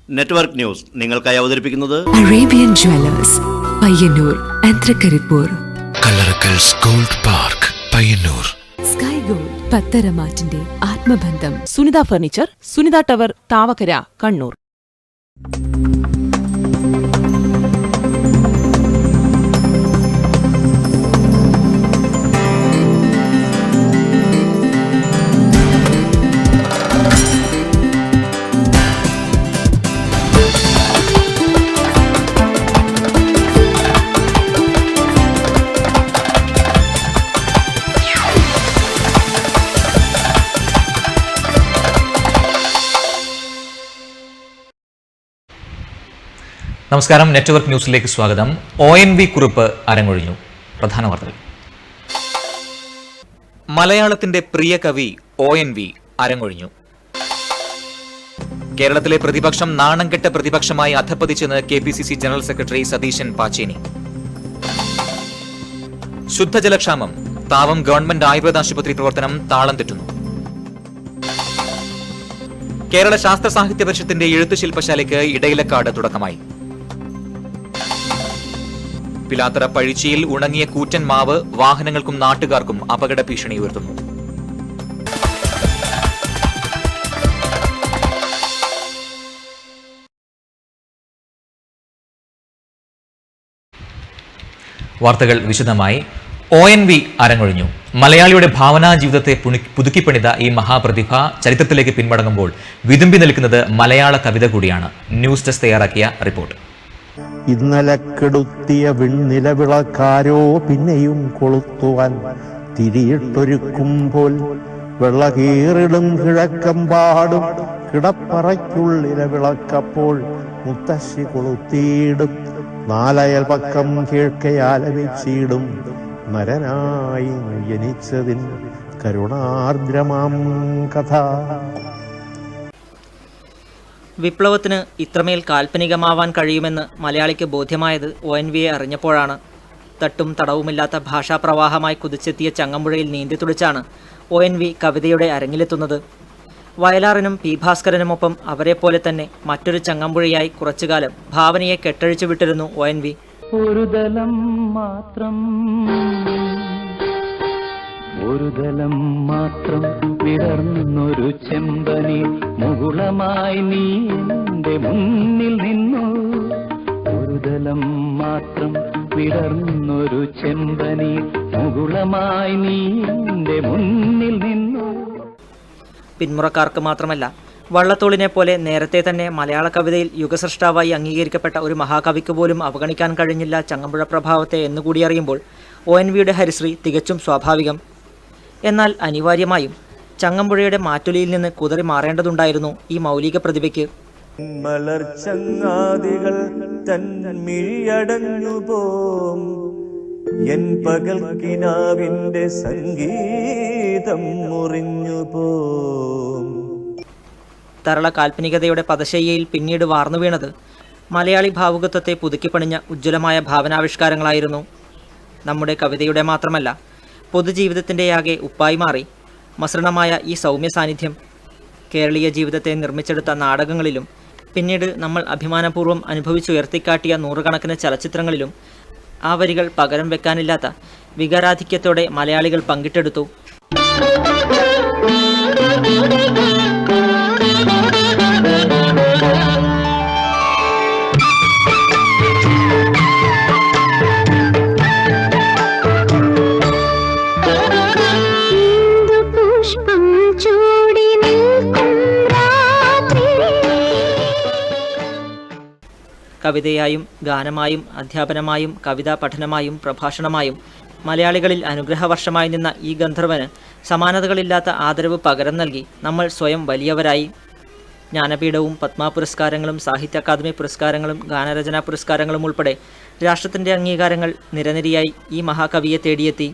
Network news നിങ്ങൾക്കായി അവതരിപ്പിക്കുന്നത് Arabian jewellers Payyanur and Thrikaripur, Kallarakkals gold park Payyanur, sky gold പത്തരമാറ്റിന്റെ ആത്മബന്ധം, സുനിത ഫർണിച്ചർ, സുനിത ടവർ, താവക്കര, കണ്ണൂർ. നമസ്കാരം. നെറ്റ്വർക്ക് ന്യൂസിലേക്ക് സ്വാഗതം. ONV കുറിപ്പ് അരങ്ങൊഴിഞ്ഞു. പ്രധാന വാർത്തകൾ. മലയാളത്തിന്റെ പ്രിയ കവി ONV അരങ്ങൊഴിഞ്ഞു. കേരളത്തിലെ പ്രതിപക്ഷം നാണംകെട്ട പ്രതിപക്ഷമായി അധപ്പതിച്ചെന്ന് KPCC general secretary Satheesan Pacheni. ശുദ്ധജലക്ഷാമം, താവം ഗവൺമെന്റ് ആയുർവേദ ആശുപത്രി പ്രവർത്തനം താളം തെറ്റുന്നു. കേരള ശാസ്ത്ര സാഹിത്യ പരിഷത്തിന്റെ എഴുത്തു ശില്പശാലയ്ക്ക് ഇടയിലക്കാട് തുടക്കമായി. പിലാത്തറ പഴിച്ചിയിൽ ഉണങ്ങിയ കൂറ്റൻ മാവ് വാഹനങ്ങൾക്കും നാട്ടുകാർക്കും അപകട ഭീഷണി ഉയർത്തുന്നു. വാർത്തകൾ വിശദമായി. ONV അരങ്ങൊഴിഞ്ഞു. മലയാളിയുടെ ഭാവനാ ജീവിതത്തെ പുതുക്കിപ്പണിത ഈ മഹാപ്രതിഭ ചരിത്രത്തിലേക്ക് പിൻമടങ്ങുമ്പോൾ വിതുമ്പി നിൽക്കുന്നത് മലയാള കവിത കൂടിയാണ്. ന്യൂസ് ഡെസ്ക് തയ്യാറാക്കിയ റിപ്പോർട്ട്. ഇന്നലെ കെടുത്തിയ വിണ്ണിലവിളക്കാരോ പിന്നെയും കൊളുത്തുവാൻ തിരിയിട്ടൊരുക്കുമ്പോൾ വെള്ളകീറിടും കിഴക്കമ്പാടും കിടപ്പറയ്ക്കുള്ളിലെ വിളക്കപ്പോൾ മുത്തശ്ശി കൊളുത്തിയിടും നാലയൽ പക്കം കേൾക്കയാലപിച്ചിടും നരനായി ജനിച്ചതിൻ കരുണാർദ്രമാം കഥ. വിപ്ലവത്തിന് ഇത്രമേൽ കാൽപ്പനികമാവാൻ കഴിയുമെന്ന് മലയാളിക്ക് ബോധ്യമായത് ONVയെ അറിഞ്ഞപ്പോഴാണ്. തട്ടും തടവുമില്ലാത്ത ഭാഷാപ്രവാഹമായി കുതിച്ചെത്തിയ ചങ്ങമ്പുഴയിൽ നീന്തിത്തുടിച്ചാണ് ONV കവിതയുടെ അരങ്ങിലെത്തുന്നത്. വയലാറിനും P. ഭാസ്കരനുമൊപ്പം അവരെപ്പോലെ തന്നെ മറ്റൊരു ചങ്ങമ്പുഴയായി കുറച്ചുകാലം ഭാവനയെ കെട്ടഴിച്ചു വിട്ടിരുന്നു ONV. ഒരു ദലം മാത്രം വിടർന്നൊരു ചെമ്പനി മുകുളമായി നീ എൻ്റെ മുന്നിൽ നിന്നു. ഒരു ദലം മാത്രം വിടർന്നൊരു ചെമ്പനി മുകുളമായി നീ എൻ്റെ മുന്നിൽ നിന്നു. പിന്മുറക്കാർക്ക് മാത്രമല്ല, വള്ളത്തോളിനെ പോലെ നേരത്തെ തന്നെ മലയാള കവിതയിൽ യുഗസൃഷ്ടാവായി അംഗീകരിക്കപ്പെട്ട ഒരു മഹാകവിക്ക് പോലും അവഗണിക്കാൻ കഴിഞ്ഞില്ല ചങ്ങമ്പുഴ പ്രഭാവത്തെ എന്നുകൂടി അറിയുമ്പോൾ ONVയുടെ ഹരിശ്രീ തികച്ചും സ്വാഭാവികം. എന്നാൽ അനിവാര്യമായും ചങ്ങമ്പുഴയുടെ മാറ്റൊലിയിൽ നിന്ന് കുതറി മാറേണ്ടതുണ്ടായിരുന്നു ഈ മൗലിക പ്രതിഭയ്ക്ക്. മലർച്ചങ്ങാതികൾ തന്മിഴിയടഞ്ഞു പോം എൻ പകൽക്കിനാവിന്റെ സംഗീതം മുറിഞ്ഞു പോം. തരള കാൽപ്പനികതയുടെ പദശയ്യയിൽ പിന്നീട് വാർന്നു വീണത് മലയാളി ഭാവുകത്വത്തെ പുതുക്കിപ്പണിഞ്ഞ ഉജ്ജ്വലമായ ഭാവനാവിഷ്കാരങ്ങളായിരുന്നു. നമ്മുടെ കവിതയുടെ മാത്രമല്ല, പൊതുജീവിതത്തിൻ്റെയാകെ ഉപ്പായി മാറി മസൃണമായ ഈ സൗമ്യ സാന്നിധ്യം കേരളീയ ജീവിതത്തെ നിർമ്മിച്ചെടുത്ത നാടകങ്ങളിലും പിന്നീട് നമ്മൾ അഭിമാനപൂർവ്വം അനുഭവിച്ചുയർത്തിക്കാട്ടിയ നൂറുകണക്കിന് ചലച്ചിത്രങ്ങളിലും ആ വരികൾ പകരം വെക്കാനില്ലാത്ത വികാരാധിക്യത്തോടെ മലയാളികൾ പങ്കിട്ടെടുത്തു. കവിതയായും ഗാനമായും അധ്യാപനമായും കവിതാ പഠനമായും പ്രഭാഷണമായും മലയാളികളിൽ അനുഗ്രഹവർഷമായി നിന്ന ഈ ഗന്ധർവന് സമാനതകളില്ലാത്ത ആദരവ് പകരം നൽകി നമ്മൾ സ്വയം വലിയവരായി. ജ്ഞാനപീഠവും പത്മ പുരസ്കാരങ്ങളും സാഹിത്യ അക്കാദമി പുരസ്കാരങ്ങളും ഗാനരചനാ പുരസ്കാരങ്ങളും ഉൾപ്പെടെ രാഷ്ട്രത്തിൻ്റെ അംഗീകാരങ്ങൾ നിരനിരയായി ഈ മഹാകവിയെ തേടിയെത്തി.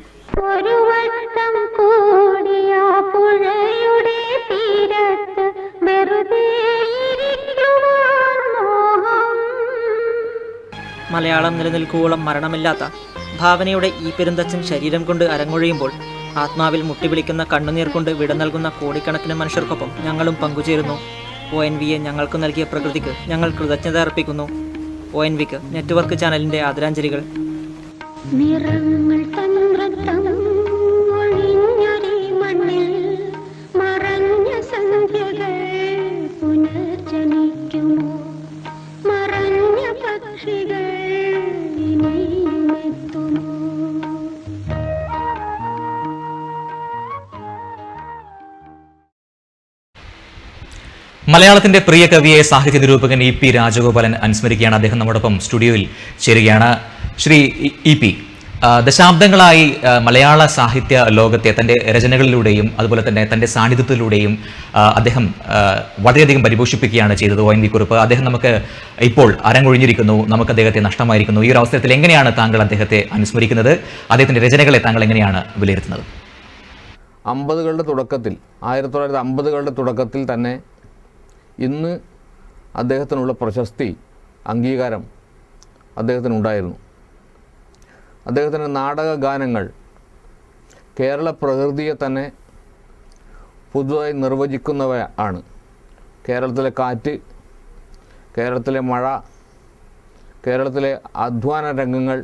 മലയാളം നിലനിൽക്കുവോളം മരണമില്ലാത്ത ഭാവനയുടെ ഈ പെരുന്തച്ഛൻ ശരീരം കൊണ്ട് അരങ്ങൊഴിയുമ്പോൾ ആത്മാവിൽ മുട്ടിവിളിക്കുന്ന കണ്ണുനീർ കൊണ്ട് വിട നൽകുന്ന കോടിക്കണക്കിന് മനുഷ്യർക്കൊപ്പം ഞങ്ങളും പങ്കുചേരുന്നു. ONVയെ ഞങ്ങൾക്ക് നൽകിയ പ്രകൃതിക്ക് ഞങ്ങൾ കൃതജ്ഞത അർപ്പിക്കുന്നു. ONVക്ക് നെറ്റ്വർക്ക് ചാനലിൻ്റെ ആദരാഞ്ജലികൾ. നിറങ്ങൾ തന്ത്രം ഒഴിഞ്ഞൊരു മണ്ണിൽ മറഞ്ഞ സന്ധ്യകൾ പുനർജനിക്കുമോ, മറഞ്ഞ പക്ഷികൾ ഇനിയുമെത്തുമോ. മലയാളത്തിന്റെ പ്രിയ കവിയെ സാഹിത്യ നിരൂപകൻ EP രാജഗോപാലൻ അനുസ്മരിക്കുകയാണ്. അദ്ദേഹം നമ്മോടൊപ്പം സ്റ്റുഡിയോയിൽ ചേരുകയാണ്. ശ്രീ EP, ദശാബ്ദങ്ങളായി മലയാള സാഹിത്യ ലോകത്തെ തൻ്റെ രചനകളിലൂടെയും അതുപോലെ തന്നെ തൻ്റെ സാന്നിധ്യത്തിലൂടെയും അദ്ദേഹം വളരെയധികം പരിപോഷിപ്പിക്കുകയാണ് ചെയ്തത്. ONV കുറുപ്പ് അദ്ദേഹം നമുക്ക് ഇപ്പോൾ അരങ്ങൊഴിഞ്ഞിരിക്കുന്നു, നമുക്ക് അദ്ദേഹത്തെ നഷ്ടമായിരിക്കുന്നു. ഈ ഒരു അവസരത്തിൽ എങ്ങനെയാണ് താങ്കൾ അദ്ദേഹത്തെ അനുസ്മരിക്കുന്നത്? അദ്ദേഹത്തിൻ്റെ രചനകളെ താങ്കൾ എങ്ങനെയാണ് വിലയിരുത്തുന്നത്? 50കളുടെ തുടക്കത്തിൽ 1950കളുടെ തുടക്കത്തിൽ തന്നെ ഇന്ന് അദ്ദേഹത്തിനുള്ള പ്രശസ്തി, അംഗീകാരം അദ്ദേഹത്തിനുണ്ടായിരുന്നു. അദ്ദേഹത്തിൻ്റെ നാടക ഗാനങ്ങൾ കേരള പ്രകൃതിയെ തന്നെ പുതുതായി നിർവചിക്കുന്നവ ആണ്. കേരളത്തിലെ കാറ്റ്, കേരളത്തിലെ മഴ, കേരളത്തിലെ അധ്വാന രംഗങ്ങൾ,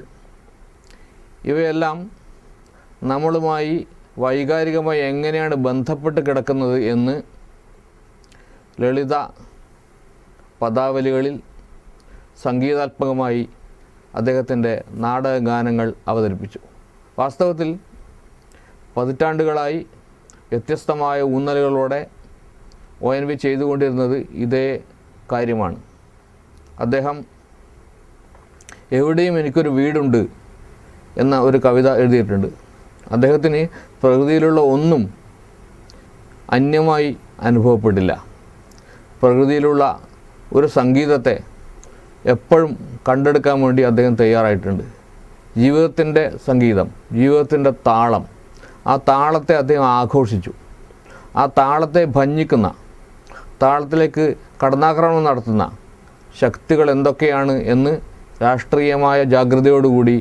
ഇവയെല്ലാം നമ്മളുമായി വൈകാരികമായി എങ്ങനെയാണ് ബന്ധപ്പെട്ട് കിടക്കുന്നത് എന്ന് ലളിത പദാവലികളിൽ സംഗീതാത്മകമായി അദ്ദേഹത്തിൻ്റെ നാടകഗാനങ്ങൾ അവതരിപ്പിച്ചു. വാസ്തവത്തിൽ പതിറ്റാണ്ടുകളായി വ്യത്യസ്തമായ ഊന്നലുകളോടെ ONV ചെയ്തുകൊണ്ടിരുന്നത് ഇതേ കാര്യമാണ്. അദ്ദേഹം എവിടെയും എനിക്കൊരു വീടുണ്ട് എന്ന ഒരു കവിത എഴുതിയിട്ടുണ്ട്. അദ്ദേഹത്തിന് പ്രകൃതിയിലുള്ള ഒന്നും അന്യമായി അനുഭവപ്പെട്ടില്ല. പ്രകൃതിയിലുള്ള ഒരു സംഗീതത്തെ എപ്പോഴും കണ്ടെടുക്കാൻ വേണ്ടി അദ്ദേഹം തയ്യാറായിട്ടുണ്ട്. ജീവിതത്തിൻ്റെ സംഗീതം, ജീവിതത്തിൻ്റെ താളം, ആ താളത്തെ അദ്ദേഹം ആഘോഷിച്ചു. ആ താളത്തെ ഭഞ്ജിക്കുന്ന, താളത്തിലേക്ക് കടന്നാക്രമണം നടത്തുന്ന ശക്തികൾ എന്തൊക്കെയാണ് എന്ന് രാഷ്ട്രീയമായ ജാഗ്രതയോടുകൂടി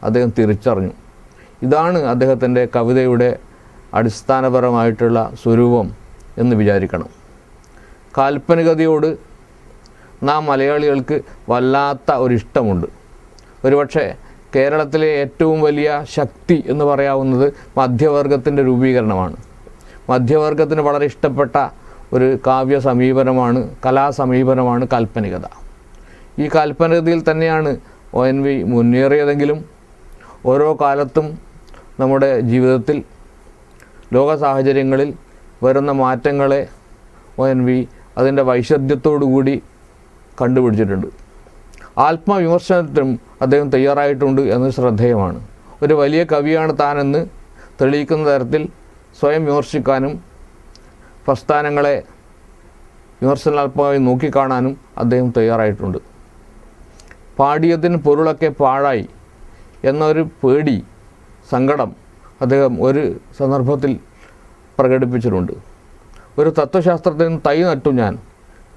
അദ്ദേഹം തിരിച്ചറിഞ്ഞു. ഇതാണ് അദ്ദേഹത്തിൻ്റെ കവിതയുടെ അടിസ്ഥാനപരമായിട്ടുള്ള സ്വരൂപം എന്ന് വിചാരിക്കണം. കാൽപ്പനികതയോട് നാം മലയാളികൾക്ക് വല്ലാത്ത ഒരിഷ്ടമുണ്ട്. ഒരുപക്ഷെ കേരളത്തിലെ ഏറ്റവും വലിയ ശക്തി എന്ന് പറയാവുന്നത് മധ്യവർഗത്തിൻ്റെ രൂപീകരണമാണ്. മധ്യവർഗത്തിന് വളരെ ഇഷ്ടപ്പെട്ട ഒരു കാവ്യ സമീപനമാണ്, കലാസമീപനമാണ് കാൽപ്പനികത. ഈ കാൽപ്പനികതയിൽ തന്നെയാണ് ONV മുന്നേറിയതെങ്കിലും ഓരോ കാലത്തും നമ്മുടെ ജീവിതത്തിൽ ലോക സാഹചര്യങ്ങളിൽ വരുന്ന മാറ്റങ്ങളെ ONV അതിൻ്റെ വൈശദ്ധ്യത്തോടുകൂടി കണ്ടുപിടിച്ചിട്ടുണ്ട്. ആത്മവിമർശനത്തിനും അദ്ദേഹം തയ്യാറായിട്ടുണ്ട് എന്നത് ശ്രദ്ധേയമാണ്. ഒരു വലിയ കവിയാണ് താനെന്ന് തെളിയിക്കുന്ന തരത്തിൽ സ്വയം വിമർശിക്കാനും പ്രസ്ഥാനങ്ങളെ വിമർശനാത്മകമായി നോക്കിക്കാണാനും അദ്ദേഹം തയ്യാറായിട്ടുണ്ട്. പാടിയതിന് പൊരുളൊക്കെ പാഴായി എന്നൊരു പേടി, സങ്കടം അദ്ദേഹം ഒരു സന്ദർഭത്തിൽ പ്രകടിപ്പിച്ചിട്ടുണ്ട്. ഒരു തത്വശാസ്ത്രത്തിന് തൈ നട്ടു ഞാൻ,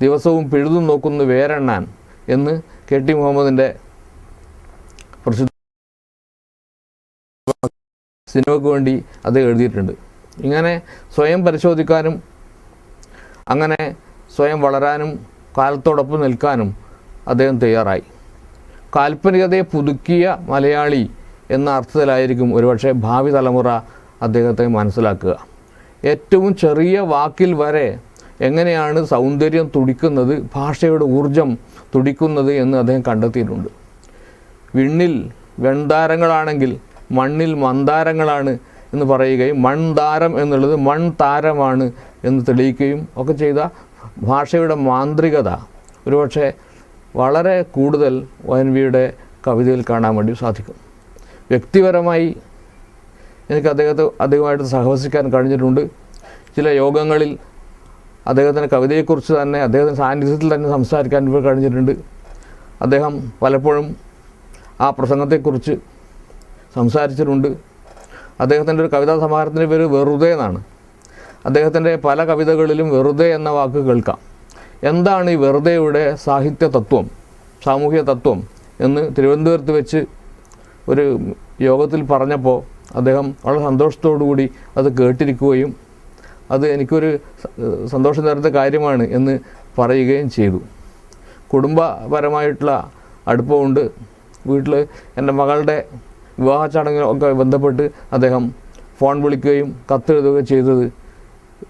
ദിവസവും പിഴുതും നോക്കുന്നു വേരെണ്ണാൻ എന്ന് KT മുഹമ്മദിൻ്റെ പ്രസിദ്ധ സിനിമയ്ക്ക് വേണ്ടി അദ്ദേഹം എഴുതിയിട്ടുണ്ട്. ഇങ്ങനെ സ്വയം പരിശോധിക്കാനും അങ്ങനെ സ്വയം വളരാനും കാലത്തോടൊപ്പം നിൽക്കാനും അദ്ദേഹം തയ്യാറായി. കാൽപ്പനികതയെ പുതുക്കിയ മലയാളി എന്ന അർത്ഥത്തിലായിരിക്കും ഒരുപക്ഷെ ഭാവി തലമുറ അദ്ദേഹത്തെ മനസ്സിലാക്കുക. ഏറ്റവും ചെറിയ വാക്കിൽ വരെ എങ്ങനെയാണ് സൗന്ദര്യം തുടിക്കുന്നത്, ഭാഷയുടെ ഊർജം തുടിക്കുന്നത് എന്ന് അദ്ദേഹം കണ്ടെത്തിയിട്ടുണ്ട്. വിണ്ണിൽ വെൺതാരങ്ങളാണെങ്കിൽ മണ്ണിൽ മന്ദാരങ്ങളാണ് എന്ന് പറയുകയും മൺതാരം എന്നുള്ളത് മൺതാരമാണ് എന്ന് തെളിയിക്കുകയും ഒക്കെ ചെയ്ത ഭാഷയുടെ മാന്ത്രികത ഒരുപക്ഷെ വളരെ കൂടുതൽ ONVയുടെ കവിതയിൽ കാണാൻ വേണ്ടി സാധിക്കും. വ്യക്തിപരമായി എനിക്ക് അദ്ദേഹമായിട്ട് സഹവസിക്കാൻ കഴിഞ്ഞിട്ടുണ്ട്. ചില യോഗങ്ങളിൽ അദ്ദേഹത്തിൻ്റെ കവിതയെക്കുറിച്ച് തന്നെ അദ്ദേഹത്തിൻ്റെ സാന്നിധ്യത്തിൽ തന്നെ സംസാരിക്കാൻ കഴിഞ്ഞിട്ടുണ്ട്. അദ്ദേഹം പലപ്പോഴും ആ പ്രസംഗത്തെക്കുറിച്ച് സംസാരിച്ചിട്ടുണ്ട്. അദ്ദേഹത്തിൻ്റെ ഒരു കവിതാ സമാഹാരത്തിൻ്റെ പേര് വെറുതെ എന്നാണ്. അദ്ദേഹത്തിൻ്റെ പല കവിതകളിലും വെറുതെ എന്ന വാക്ക് കേൾക്കാം. എന്താണ് ഈ വെറുതെയുടെ സാഹിത്യ തത്വം, സാമൂഹ്യ തത്വം എന്ന് തിരുവനന്തപുരത്ത് വെച്ച് ഒരു യോഗത്തിൽ പറഞ്ഞപ്പോൾ അദ്ദേഹം വളരെ സന്തോഷത്തോടു കൂടി അത് കേട്ടിരിക്കുകയും അത് എനിക്കൊരു സന്തോഷം തരുന്ന കാര്യമാണ് എന്ന് പറയുകയും ചെയ്തു. കുടുംബപരമായിട്ടുള്ള അടുപ്പമുണ്ട്. വീട്ടിൽ എൻ്റെ മകളുടെ വിവാഹ ചടങ്ങിലൊക്കെ ബന്ധപ്പെട്ട് അദ്ദേഹം ഫോൺ വിളിക്കുകയും കത്തെഴുതുകയും ചെയ്തത്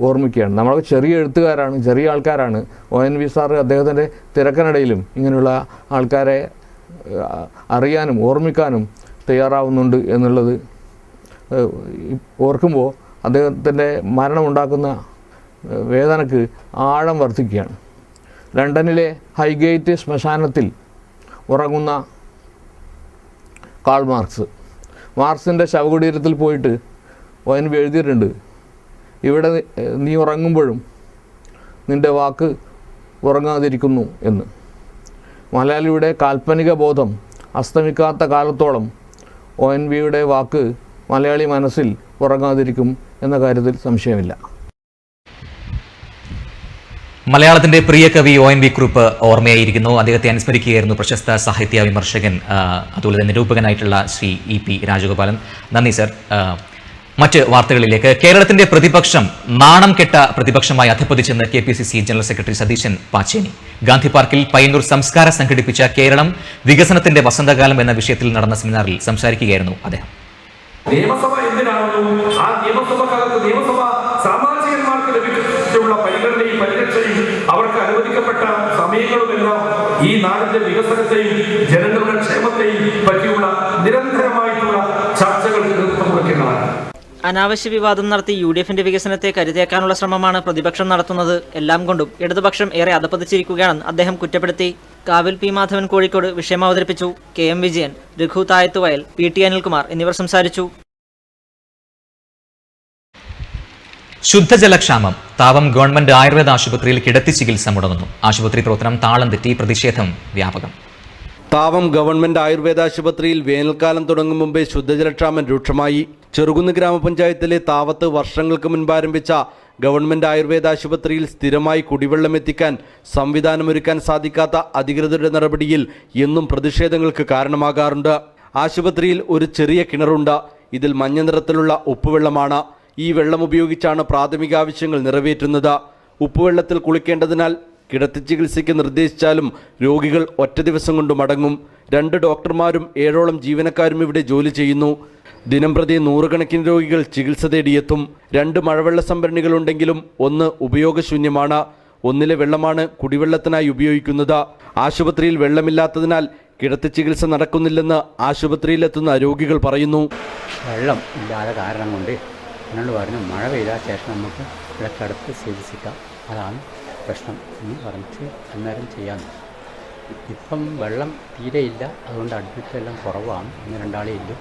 ഓർമ്മിക്കുകയാണ്. നമ്മളൊക്കെ ചെറിയ എഴുത്തുകാരാണ്, ചെറിയ ആൾക്കാരാണ്. ONV സാറ് അദ്ദേഹത്തിൻ്റെ തിരക്കിനിടയിലും ഇങ്ങനെയുള്ള ആൾക്കാരെ അറിയാനും ഓർമ്മിക്കാനും തയ്യാറാവുന്നുണ്ട് എന്നുള്ളത് ഓർക്കുമ്പോൾ അദ്ദേഹത്തിൻ്റെ മരണമുണ്ടാക്കുന്ന വേദനക്ക് ആഴം വർദ്ധിക്കുകയാണ്. ലണ്ടനിലെ ഹൈഗേറ്റ് ശ്മശാനത്തിൽ ഉറങ്ങുന്ന കാൾ മാർക്സിൻ്റെ ശവകുടീരത്തിൽ പോയിട്ട് ONV എഴുതിയിട്ടുണ്ട്, ഇവിടെ നീ ഉറങ്ങുമ്പോഴും നിൻ്റെ വാക്ക് ഉറങ്ങാതിരിക്കുന്നു എന്ന്. മലയാളിയുടെ കാൽപ്പനിക ബോധം അസ്തമിക്കാത്ത കാലത്തോളം ONVയുടെ വാക്ക് മലയാളി മനസ്സിൽ ഉറങ്ങാതിരിക്കും എന്ന കാര്യത്തിൽ സംശയമില്ല. മലയാളത്തിന്റെ പ്രിയ കവി ONV കുറുപ്പ് ഓർമ്മയായിരിക്കുന്നു. അദ്ദേഹത്തെ അനുസ്മരിക്കുകയായിരുന്നു പ്രശസ്ത സാഹിത്യ വിമർശകൻ അതുപോലെ തന്നെ നിരൂപകനായിട്ടുള്ള ശ്രീ EP രാജഗോപാലൻ. നന്ദി സർ. മറ്റ് വാർത്തകളിലേക്ക്. കേരളത്തിന്റെ പ്രതിപക്ഷം നാണം കെട്ട പ്രതിപക്ഷമായി അധപ്പതിച്ചെന്ന് KPCC general secretary Satheesan Pacheni. Gandhi പാർക്കിൽ പയ്യന്നൂർ സംസ്കാരം സംഘടിപ്പിച്ച കേരളം വികസനത്തിന്റെ വസന്തകാലം എന്ന വിഷയത്തിൽ നടന്ന സെമിനാറിൽ സംസാരിക്കുകയായിരുന്നു അദ്ദേഹം. നിയമസഭ എന്തിനാണെന്നും ആ നിയമസഭ കാലത്ത് നിയമസഭ സാമാജികന്മാർക്ക് ലഭിച്ചിട്ടുള്ള പരിഗണനയും പരിരക്ഷയും അവർക്ക് അനുവദിക്കപ്പെട്ട സമയങ്ങളുമെല്ലാം ഈ നാടിന്റെ വികസനത്തെയും ജനങ്ങളുടെ ക്ഷേമത്തെയും പറ്റിയുള്ള നിരന്തരമായിട്ടുള്ള ചർച്ചകൾക്ക് നേതൃത്വം കൊടുക്കുന്നതാണ്. അനാവശ്യ വിവാദം നടത്തി UDFന്റെ വികസനത്തെ കരുതേക്കാനുള്ള ശ്രമമാണ് പ്രതിപക്ഷം നടത്തുന്നത്. എല്ലാം കൊണ്ടും ഇടതുപക്ഷം ഏറെ അധപ്പതിച്ചിരിക്കുകയാണെന്ന് അദ്ദേഹം കുറ്റപ്പെടുത്തി. കാവിൽ P. മാധവൻ കോഴിക്കോട് വിഷയം അവതരിപ്പിച്ചു. KM വിജയൻ, രഘു തായത്തുവയൽ, PT അനിൽകുമാർ എന്നിവർ സംസാരിച്ചു. ശുദ്ധജലക്ഷാമം. താവം ഗവൺമെന്റ് ആയുർവേദ ആശുപത്രിയിൽ കിടത്തി ചികിത്സ മുടങ്ങുന്നു. ആശുപത്രി പ്രവർത്തനം താളം തെറ്റി. പ്രതിഷേധം വ്യാപകം. താവം ഗവൺമെന്റ് ആയുർവേദ ആശുപത്രിയിൽ വേനൽക്കാലം തുടങ്ങും മുമ്പേ ശുദ്ധജലക്ഷാമം രൂക്ഷമായി. ചെറുകുന്ന് ഗ്രാമപഞ്ചായത്തിലെ താവത്ത് വർഷങ്ങൾക്ക് മുൻപ് ആരംഭിച്ച ഗവൺമെന്റ് ആയുർവേദ ആശുപത്രിയിൽ സ്ഥിരമായി കുടിവെള്ളം എത്തിക്കാൻ സംവിധാനമൊരുക്കാൻ സാധിക്കാത്ത അധികൃതരുടെ നടപടിയിൽ എന്നും പ്രതിഷേധങ്ങൾക്ക് കാരണമാകാറുണ്ട്. ആശുപത്രിയിൽ ഒരു ചെറിയ കിണറുണ്ട്. ഇതിൽ മഞ്ഞ നിറത്തിലുള്ള ഉപ്പുവെള്ളമാണ്. ഈ വെള്ളം ഉപയോഗിച്ചാണ് പ്രാഥമിക ആവശ്യങ്ങൾ നിറവേറ്റുന്നത്. ഉപ്പുവെള്ളത്തിൽ കുളിക്കേണ്ടതിനാൽ കിടത്തി ചികിത്സയ്ക്ക് നിർദ്ദേശിച്ചാലും രോഗികൾ ഒറ്റ ദിവസം കൊണ്ട് മടങ്ങും. 2 ഡോക്ടർമാരും 7ഓളം ജീവനക്കാരും ഇവിടെ ജോലി ചെയ്യുന്നു. ദിനംപ്രതി 100 കണക്കിന് രോഗികൾ ചികിത്സ തേടിയെത്തും. 2 മഴവെള്ള സംഭരണികളുണ്ടെങ്കിലും ഒന്ന് ഉപയോഗശൂന്യമാണ്. ഒന്നിലെ വെള്ളമാണ് കുടിവെള്ളത്തിനായി ഉപയോഗിക്കുന്നത്. ആശുപത്രിയിൽ വെള്ളമില്ലാത്തതിനാൽ കിടത്തി ചികിത്സ നടക്കുന്നില്ലെന്ന് ആശുപത്രിയിലെത്തുന്ന രോഗികൾ പറയുന്നു. വെള്ളം ഇല്ലാതെ കാരണം കൊണ്ട് എന്നോട് പറഞ്ഞു മഴ പെയ്താൽ ശേഷം നമുക്ക് ഇവിടെ കിടത്തി ചികിത്സിക്കാം, അതാണ് പ്രശ്നം എന്ന് പറഞ്ഞിട്ട് അന്നേരം ചെയ്യാൻ. ഇപ്പം വെള്ളം തീരെയില്ല, അതുകൊണ്ട് അഡ്മിറ്റെല്ലാം കുറവാണ്. 1-2 ആളേ ഇല്ല,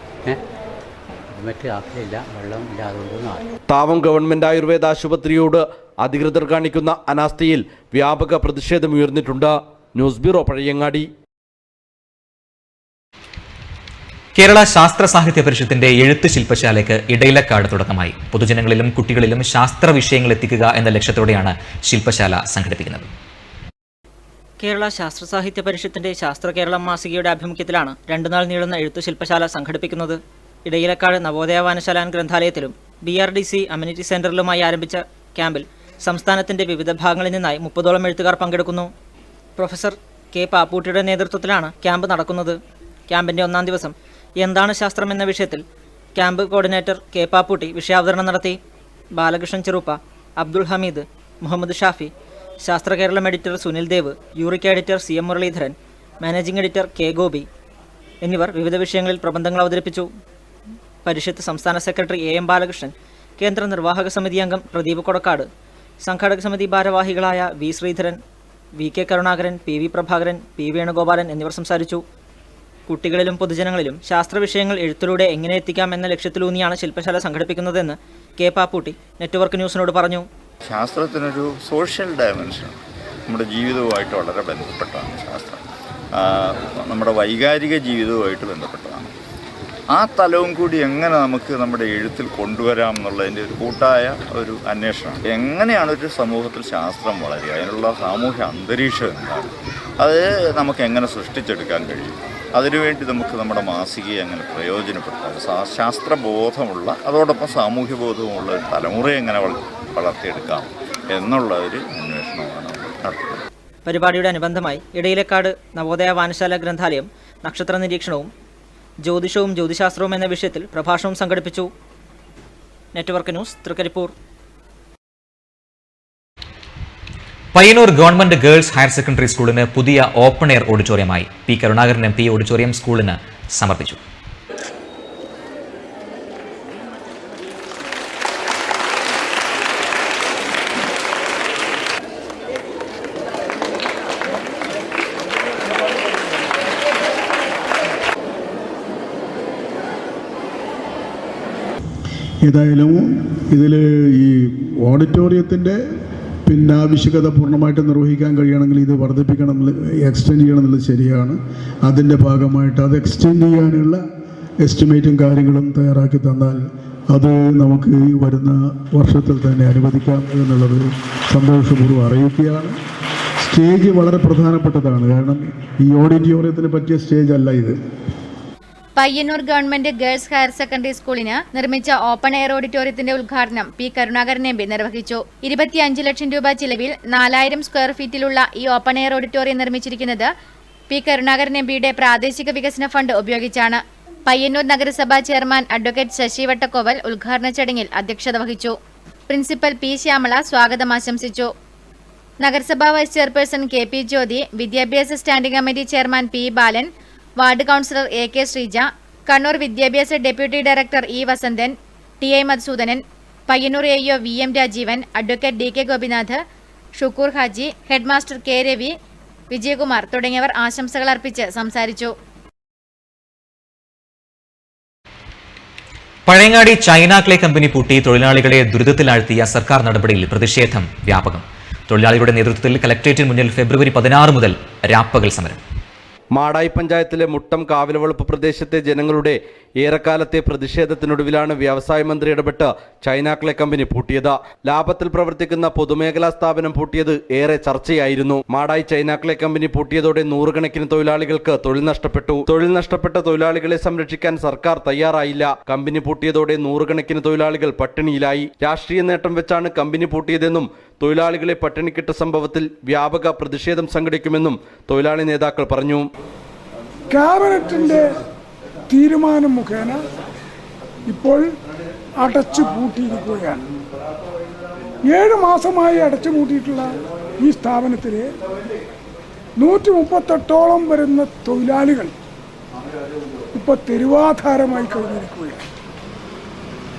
അഡ്മിറ്റ് ആക്കില്ല, വെള്ളം ഇല്ലാതെ. താവം ഗവൺമെന്റ് ആയുർവേദ ആശുപത്രിയോട് അധികൃതർ കാണിക്കുന്ന അനാസ്ഥയിൽ വ്യാപക പ്രതിഷേധമുയർന്നിട്ടുണ്ട്. News bureau, Pazhayangadi. കേരള ശാസ്ത്ര സാഹിത്യ പരിഷത്തിന്റെ എഴുത്ത് ശില്പശാലയ്ക്ക് ഇടയിലക്കാട് തുടക്കമായി. പൊതുജനങ്ങളിലും കുട്ടികളിലും ശാസ്ത്ര വിഷയങ്ങൾ എത്തിക്കുക എന്ന ലക്ഷ്യത്തോടെയാണ് ശില്പശാല സംഘടിപ്പിക്കുന്നത്. കേരള ശാസ്ത്ര സാഹിത്യ പരിഷത്തിന്റെ ശാസ്ത്ര കേരളം മാസികയുടെ ആഭിമുഖ്യത്തിലാണ് 2 നാൾ നീളുന്ന എഴുത്തു ശില്പശാല സംഘടിപ്പിക്കുന്നത്. ഇടയിലക്കാട് നവോദയ വായനശാല ഗ്രന്ഥാലയത്തിലും BRDC അമ്യൂണിറ്റി സെന്ററിലുമായി ആരംഭിച്ച ക്യാമ്പിൽ സംസ്ഥാനത്തിന്റെ വിവിധ ഭാഗങ്ങളിൽ നിന്നായി 30ഓളം എഴുത്തുകാർ പങ്കെടുക്കുന്നു. Professor K. പാപ്പൂട്ടിയുടെ നേതൃത്വത്തിലാണ് ക്യാമ്പ് നടക്കുന്നത്. ക്യാമ്പിന്റെ 1-ാം ദിവസം എന്താണ് ശാസ്ത്രം എന്ന വിഷയത്തിൽ ക്യാമ്പ് കോർഡിനേറ്റർ K. പാപ്പൂട്ടി വിഷയാവതരണം നടത്തി. Balakrishnan Cheruppa, Abdul Hameed, Muhammad Shafi, Sasthra Keralam editor Sunil Dev, Eureka editor CM Muraleedharan, managing editor K. Gopi എന്നിവർ വിവിധ വിഷയങ്ങളിൽ പ്രബന്ധങ്ങൾ അവതരിപ്പിച്ചു. പരിഷത്ത് സംസ്ഥാന സെക്രട്ടറി AM ബാലകൃഷ്ണൻ, കേന്ദ്ര നിർവാഹക സമിതി അംഗം പ്രദീപ് കൊടക്കാട്, സംഘാടക സമിതി ഭാരവാഹികളായ V. Sreedharan, VK Karunakaran, PV Prabhakaran, P. Venugopalan എന്നിവർ സംസാരിച്ചു. കുട്ടികളിലും പൊതുജനങ്ങളിലും ശാസ്ത്ര വിഷയങ്ങൾ എഴുത്തിലൂടെ എങ്ങനെ എത്തിക്കാം എന്ന ലക്ഷ്യത്തിലൂന്നിയാണ് ശില്പശാല സംഘടിപ്പിക്കുന്നതെന്ന് K. പാപ്പൂട്ടി നെറ്റ്വർക്ക് ന്യൂസിനോട് പറഞ്ഞു. ശാസ്ത്രത്തിനൊരു സോഷ്യൽ ഡയമെൻഷൻ നമ്മുടെ ജീവിതവുമായിട്ട് വളരെ ബന്ധപ്പെട്ടതാണ്. ശാസ്ത്രം നമ്മുടെ വൈകാരിക ജീവിതവുമായിട്ട് ബന്ധപ്പെട്ടതാണ്. ആ തലവും കൂടി എങ്ങനെ നമുക്ക് നമ്മുടെ എഴുത്തിൽ കൊണ്ടുവരാം എന്നുള്ളതിൻ്റെ ഒരു കൂട്ടായ ഒരു അന്വേഷണം. എങ്ങനെയാണ് ഒരു സമൂഹത്തിൽ ശാസ്ത്രം വളരുക, അതിനുള്ള സാമൂഹ്യ അന്തരീക്ഷം എന്താണ്, അത് നമുക്ക് എങ്ങനെ സൃഷ്ടിച്ചെടുക്കാൻ കഴിയും, അതിനുവേണ്ടി നമുക്ക് നമ്മുടെ മാസികയെ അങ്ങനെ പ്രയോജനപ്പെടുത്താം. ശാസ്ത്രബോധമുള്ള അതോടൊപ്പം സാമൂഹ്യ ബോധവുമുള്ള ഒരു തലമുറയെ എങ്ങനെ വളർത്തിയെടുക്കാം എന്നുള്ള ഒരു അന്വേഷണമാണ് നടത്തുന്നത്. പരിപാടിയുടെ അനുബന്ധമായി ഇടയിലേക്കാട് നവോദയ വായനശാല ഗ്രന്ഥാലയം നക്ഷത്ര നിരീക്ഷണവും ജ്യോതിഷവും ജ്യോതിശാസ്ത്രവും എന്ന വിഷയത്തിൽ പ്രഭാഷണവും സംഘടിപ്പിച്ചു. Network news, Thrikaripur. Payyanur government girls higher secondary സ്കൂളിന് പുതിയ ഓപ്പൺ എയർ ഓഡിറ്റോറിയമായി. പി കരുണാകരൻ MP ഓഡിറ്റോറിയം സ്കൂളിന് സമർപ്പിച്ചു. ഏതായാലും ഇതിൽ ഈ ഓഡിറ്റോറിയത്തിൻ്റെ ആവശ്യകത പൂർണ്ണമായിട്ട് നിർവഹിക്കാൻ കഴിയണമെങ്കിൽ ഇത് വർദ്ധിപ്പിക്കണം, എക്സ്റ്റെൻഡ് ചെയ്യണം എന്നുള്ളത് ശരിയാണ്. അതിൻ്റെ ഭാഗമായിട്ട് അത് എക്സ്റ്റെൻഡ് ചെയ്യാനുള്ള എസ്റ്റിമേറ്റും കാര്യങ്ങളും തയ്യാറാക്കി തന്നാൽ അത് നമുക്ക് ഈ വരുന്ന വർഷത്തിൽ തന്നെ അനുവദിക്കാം എന്നുള്ളത് സന്തോഷപൂർവ്വം അറിയിക്കുകയാണ്. സ്റ്റേജ് വളരെ പ്രധാനപ്പെട്ടതാണ്. കാരണം ഈ ഓഡിറ്റോറിയത്തിന് പറ്റിയ സ്റ്റേജ് അല്ല ഇത്. Payyanur government girls higher secondary സ്കൂളിന് നിർമ്മിച്ച ഓപ്പൺ എയർ ഓഡിറ്റോറിയത്തിന്റെ ഉദ്ഘാടനം പി കരുണാകരൻ MP നിർവഹിച്ചു. 25 ലക്ഷം രൂപ ചിലവിൽ 4000 സ്ക്വയർ ഫീറ്റിലുള്ള ഈ ഓപ്പൺ എയർ ഓഡിറ്റോറിയം നിർമ്മിച്ചിരിക്കുന്നത് പി കരുണാകരൻ MPയുടെ പ്രാദേശിക വികസന ഫണ്ട് ഉപയോഗിച്ചാണ്. പയ്യന്നൂർ നഗരസഭാ ചെയർമാൻ അഡ്വക്കേറ്റ് ശശി വട്ടക്കോവൽ ഉദ്ഘാടന ചടങ്ങിൽ അധ്യക്ഷത വഹിച്ചു. പ്രിൻസിപ്പൽ P ശ്യാമള സ്വാഗതം ആശംസിച്ചു. നഗരസഭാ വൈസ് ചെയർപേഴ്സൺ KP ജ്യോതി, വിദ്യാഭ്യാസ standing committee chairman P Balan, ward councillor AK Sreeja, Kannur വിദ്യാഭ്യാസ deputy director E Vasanthan, TI Madhusoodanan, Payyanur AEO VM Rajeevan, advocate DK Gopinath, Shukkur Haji, headmaster K Ravi, Vijayakumar തുടങ്ങിയവർ ആശംസകൾ അർപ്പിച്ച് സംസാരിച്ചു. പഴയങ്ങാടി ചൈന ക്ലേ കമ്പനി പൂട്ടി തൊഴിലാളികളെ ദുരിതത്തിലാഴ്ത്തിയ സർക്കാർ നടപടിയിൽ പ്രതിഷേധം വ്യാപകം. തൊഴിലാളികളുടെ നേതൃത്വത്തിൽ കലക്ടറേറ്റിന് മുന്നിൽ ഫെബ്രുവരി 16 മുതൽ രാപ്പകൽ സമരം. മാടായി പഞ്ചായത്തിലെ മുട്ടം കാവിലവളപ്പ് പ്രദേശത്തെ ജനങ്ങളുടെ ഏറെക്കാലത്തെ പ്രതിഷേധത്തിനൊടുവിലാണ് വ്യവസായ മന്ത്രി ഇടപെട്ട് ചൈന ക്ലേ കമ്പനി പൂട്ടിയത്. ലാഭത്തിൽ പ്രവർത്തിക്കുന്ന പൊതുമേഖലാ സ്ഥാപനം പൂട്ടിയത് ഏറെ ചർച്ചയായിരുന്നു. മാടായി ചൈന ക്ലേ കമ്പനി പൂട്ടിയതോടെ നൂറുകണക്കിന് തൊഴിലാളികൾക്ക് തൊഴിൽ നഷ്ടപ്പെട്ടു. തൊഴിൽ നഷ്ടപ്പെട്ട തൊഴിലാളികളെ സംരക്ഷിക്കാൻ സർക്കാർ തയ്യാറായില്ല. കമ്പനി പൂട്ടിയതോടെ നൂറുകണക്കിന് തൊഴിലാളികൾ പട്ടിണിയിലായി. രാഷ്ട്രീയ നേട്ടം വെച്ചാണ് കമ്പനി പൂട്ടിയതെന്നും തൊഴിലാളികളെ പട്ടിണിക്കിട്ട സംഭവത്തിൽ വ്യാപക പ്രതിഷേധം സംഘടിക്കുമെന്നും തൊഴിലാളി നേതാക്കൾ പറഞ്ഞു. ക്യാബിനറ്റിന്റെ തീരുമാനം മുഖേന ഇപ്പോൾ അടച്ചു പൂട്ടിയിരിക്കുകയാണ്. 7 മാസമായി അടച്ചു പൂട്ടിയിട്ടുള്ള ഈ സ്ഥാപനത്തിലെ 138ഓളം വരുന്ന തൊഴിലാളികൾ ഇപ്പോൾ തെരുവാധാരമായി കഴിഞ്ഞിരിക്കുകയാണ്.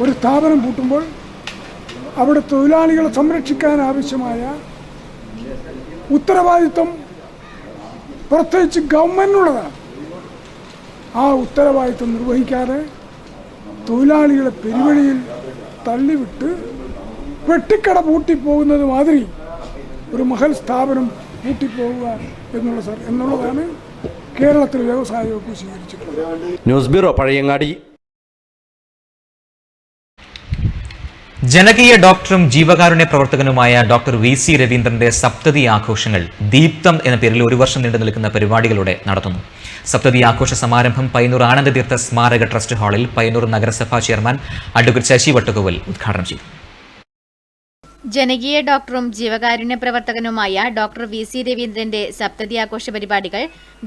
ഒരു സ്ഥാപനം പൂട്ടുമ്പോൾ അവിടെ തൊഴിലാളികളെ സംരക്ഷിക്കാൻ ആവശ്യമായ ഉത്തരവാദിത്വം പ്രത്യേകിച്ച് ഗവൺമെന്റിനുള്ളതാണ്. ആ ഉത്തരവാദിത്വം നിർവഹിക്കാതെ തൊഴിലാളികളെ പെരുവഴിയിൽ തള്ളിവിട്ട് വെട്ടിക്കട പൂട്ടിപ്പോകുന്നത് മാതിരി ഒരു മഹൽ സ്ഥാപനം പൂട്ടിപ്പോവുക എന്നുള്ളതാണ് കേരളത്തിൽ വ്യവസായ വകുപ്പ് സ്വീകരിച്ചിട്ടുള്ളത്. News bureau, Pazhayangadi. ജനകീയ ഡോക്ടറും ജീവകാരുണ്യ പ്രവർത്തകനുമായ ഡോക്ടർ VC രവീന്ദ്രന്റെ സപ്തതി ആഘോഷങ്ങൾ ദീപ്തം എന്ന പേരിൽ 1 വർഷം നീണ്ടു നിൽക്കുന്ന പരിപാടികളോടെ നടത്തുന്നു. സപ്തതി ആഘോഷ സമാരംഭം പയ്യന്നൂർ ആനന്ദതീർത്ഥ സ്മാരക ട്രസ്റ്റ് ഹാളിൽ പയ്യന്നൂർ നഗരസഭാ ചെയർമാൻ അഡ്വക്കേറ്റ് ശശി വട്ടക്കോവൽ ഉദ്ഘാടനം ചെയ്തു. ജനകീയ ഡോക്ടറും ജീവകാരുണ്യ പ്രവർത്തകനുമായ ഡോക്ടർ VC രവീന്ദ്രന്റെ സപ്തതി ആഘോഷ പരിപാടികൾ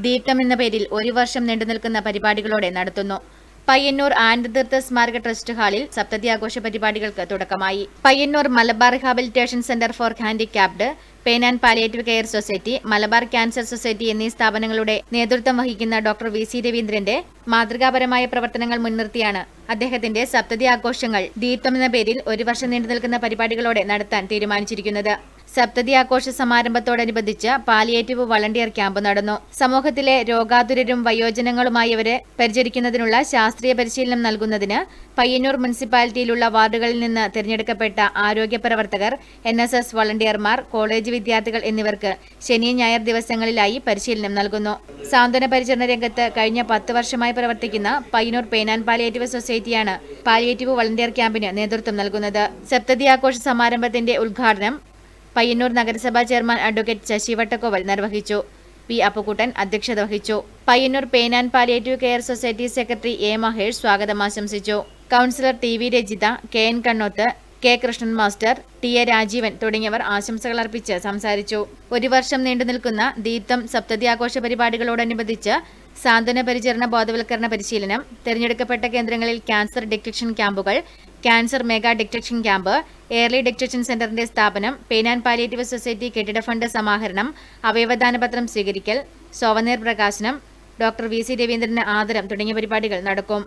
ദീപ്തം എന്ന പേരിൽ 1 വർഷം നീണ്ടു നിൽക്കുന്ന പരിപാടികളോടെ നടത്തുന്നു. പയ്യന്നൂർ ആനന്ദതീർത്ഥ സ്മാരക ട്രസ്റ്റ് ഹാളിൽ സപ്തതി ആഘോഷ പരിപാടികൾക്ക് തുടക്കമായി. Payyanur Malabar rehabilitation centre for handicapped, pain and palliative care society, Malabar cancer society എന്നീ സ്ഥാപനങ്ങളുടെ നേതൃത്വം വഹിക്കുന്ന ഡോക്ടർ VC രവീന്ദ്രന്റെ മാതൃകാപരമായ പ്രവർത്തനങ്ങൾ മുൻനിർത്തിയാണ് അദ്ദേഹത്തിന്റെ സപ്തതി ആഘോഷങ്ങൾ ദീപ്തം എന്ന പേരിൽ 1 വർഷം നീണ്ടു നിൽക്കുന്ന പരിപാടികളോടെ നടത്താൻ തീരുമാനിച്ചിരിക്കുന്നത്. സപ്തതി ആഘോഷ സമാരംഭത്തോടനുബന്ധിച്ച് പാലിയേറ്റീവ് വളണ്ടിയർ ക്യാമ്പ് നടന്നു. സമൂഹത്തിലെ രോഗാതുരരും വയോജനങ്ങളുമായവരെ പരിചരിക്കുന്നതിനുള്ള ശാസ്ത്രീയ പരിശീലനം നൽകുന്നതിന് പയ്യന്നൂർ മുനിസിപ്പാലിറ്റിയിലുള്ള വാർഡുകളിൽ നിന്ന് തിരഞ്ഞെടുക്കപ്പെട്ട ആരോഗ്യ പ്രവർത്തകർ, NSS വളണ്ടിയർമാർ, കോളേജ് വിദ്യാർത്ഥികൾ എന്നിവർക്ക് ശനി ഞായർ ദിവസങ്ങളിലായി പരിശീലനം നൽകുന്നു. സാന്ത്വന പരിചരണ രംഗത്ത് കഴിഞ്ഞ 10 വർഷമായി പ്രവർത്തിക്കുന്ന പയ്യന്നൂർ പെയിൻ ആൻഡ് പാലിയേറ്റീവ് സൊസൈറ്റിയാണ് പാലിയേറ്റീവ് വളണ്ടിയർ ക്യാമ്പിന് നേതൃത്വം നൽകുന്നത്. സപ്തതി ആഘോഷ സമാരംഭത്തിന്റെ ഉദ്ഘാടനം പയ്യന്നൂർ നഗരസഭാ ചെയർമാൻ അഡ്വക്കേറ്റ് ശശി വട്ടക്കോവൽ നിർവഹിച്ചു. P അപ്പുക്കുട്ടൻ അധ്യക്ഷത വഹിച്ചു. Payyanur pain and palliative care society secretary A Mahesh സ്വാഗതം ആശംസിച്ചു. Councillor TV Rajitha, KN Kannoth, K Krishnan master, T A Rajeevan തുടങ്ങിയവർ ആശംസകൾ അർപ്പിച്ച് സംസാരിച്ചു. ഒരു വർഷം നീണ്ടുനിൽക്കുന്ന ദീപ്തം സപ്തതി ആഘോഷ പരിപാടികളോടനുബന്ധിച്ച് സാന്ത്വന പരിചരണ ബോധവൽക്കരണ പരിശീലനം, തിരഞ്ഞെടുക്കപ്പെട്ട കേന്ദ്രങ്ങളിൽ ക്യാൻസർ ഡിറ്റക്ഷൻ ക്യാമ്പുകൾ, cancer mega detection camp, early detection സെന്ററിന്റെ സ്ഥാപനം, പെയിൻ ആൻഡ് പാലിയേറ്റീവ് സൊസൈറ്റി കെട്ടിട ഫണ്ട് സമാഹരണം, അവയവദാനപത്രം സ്വീകരിക്കൽ, സോവനീർ പ്രകാശനം, ഡോക്ടർ വി സി രവീന്ദ്രന് ആദരം തുടങ്ങിയ പരിപാടികൾ നടക്കും.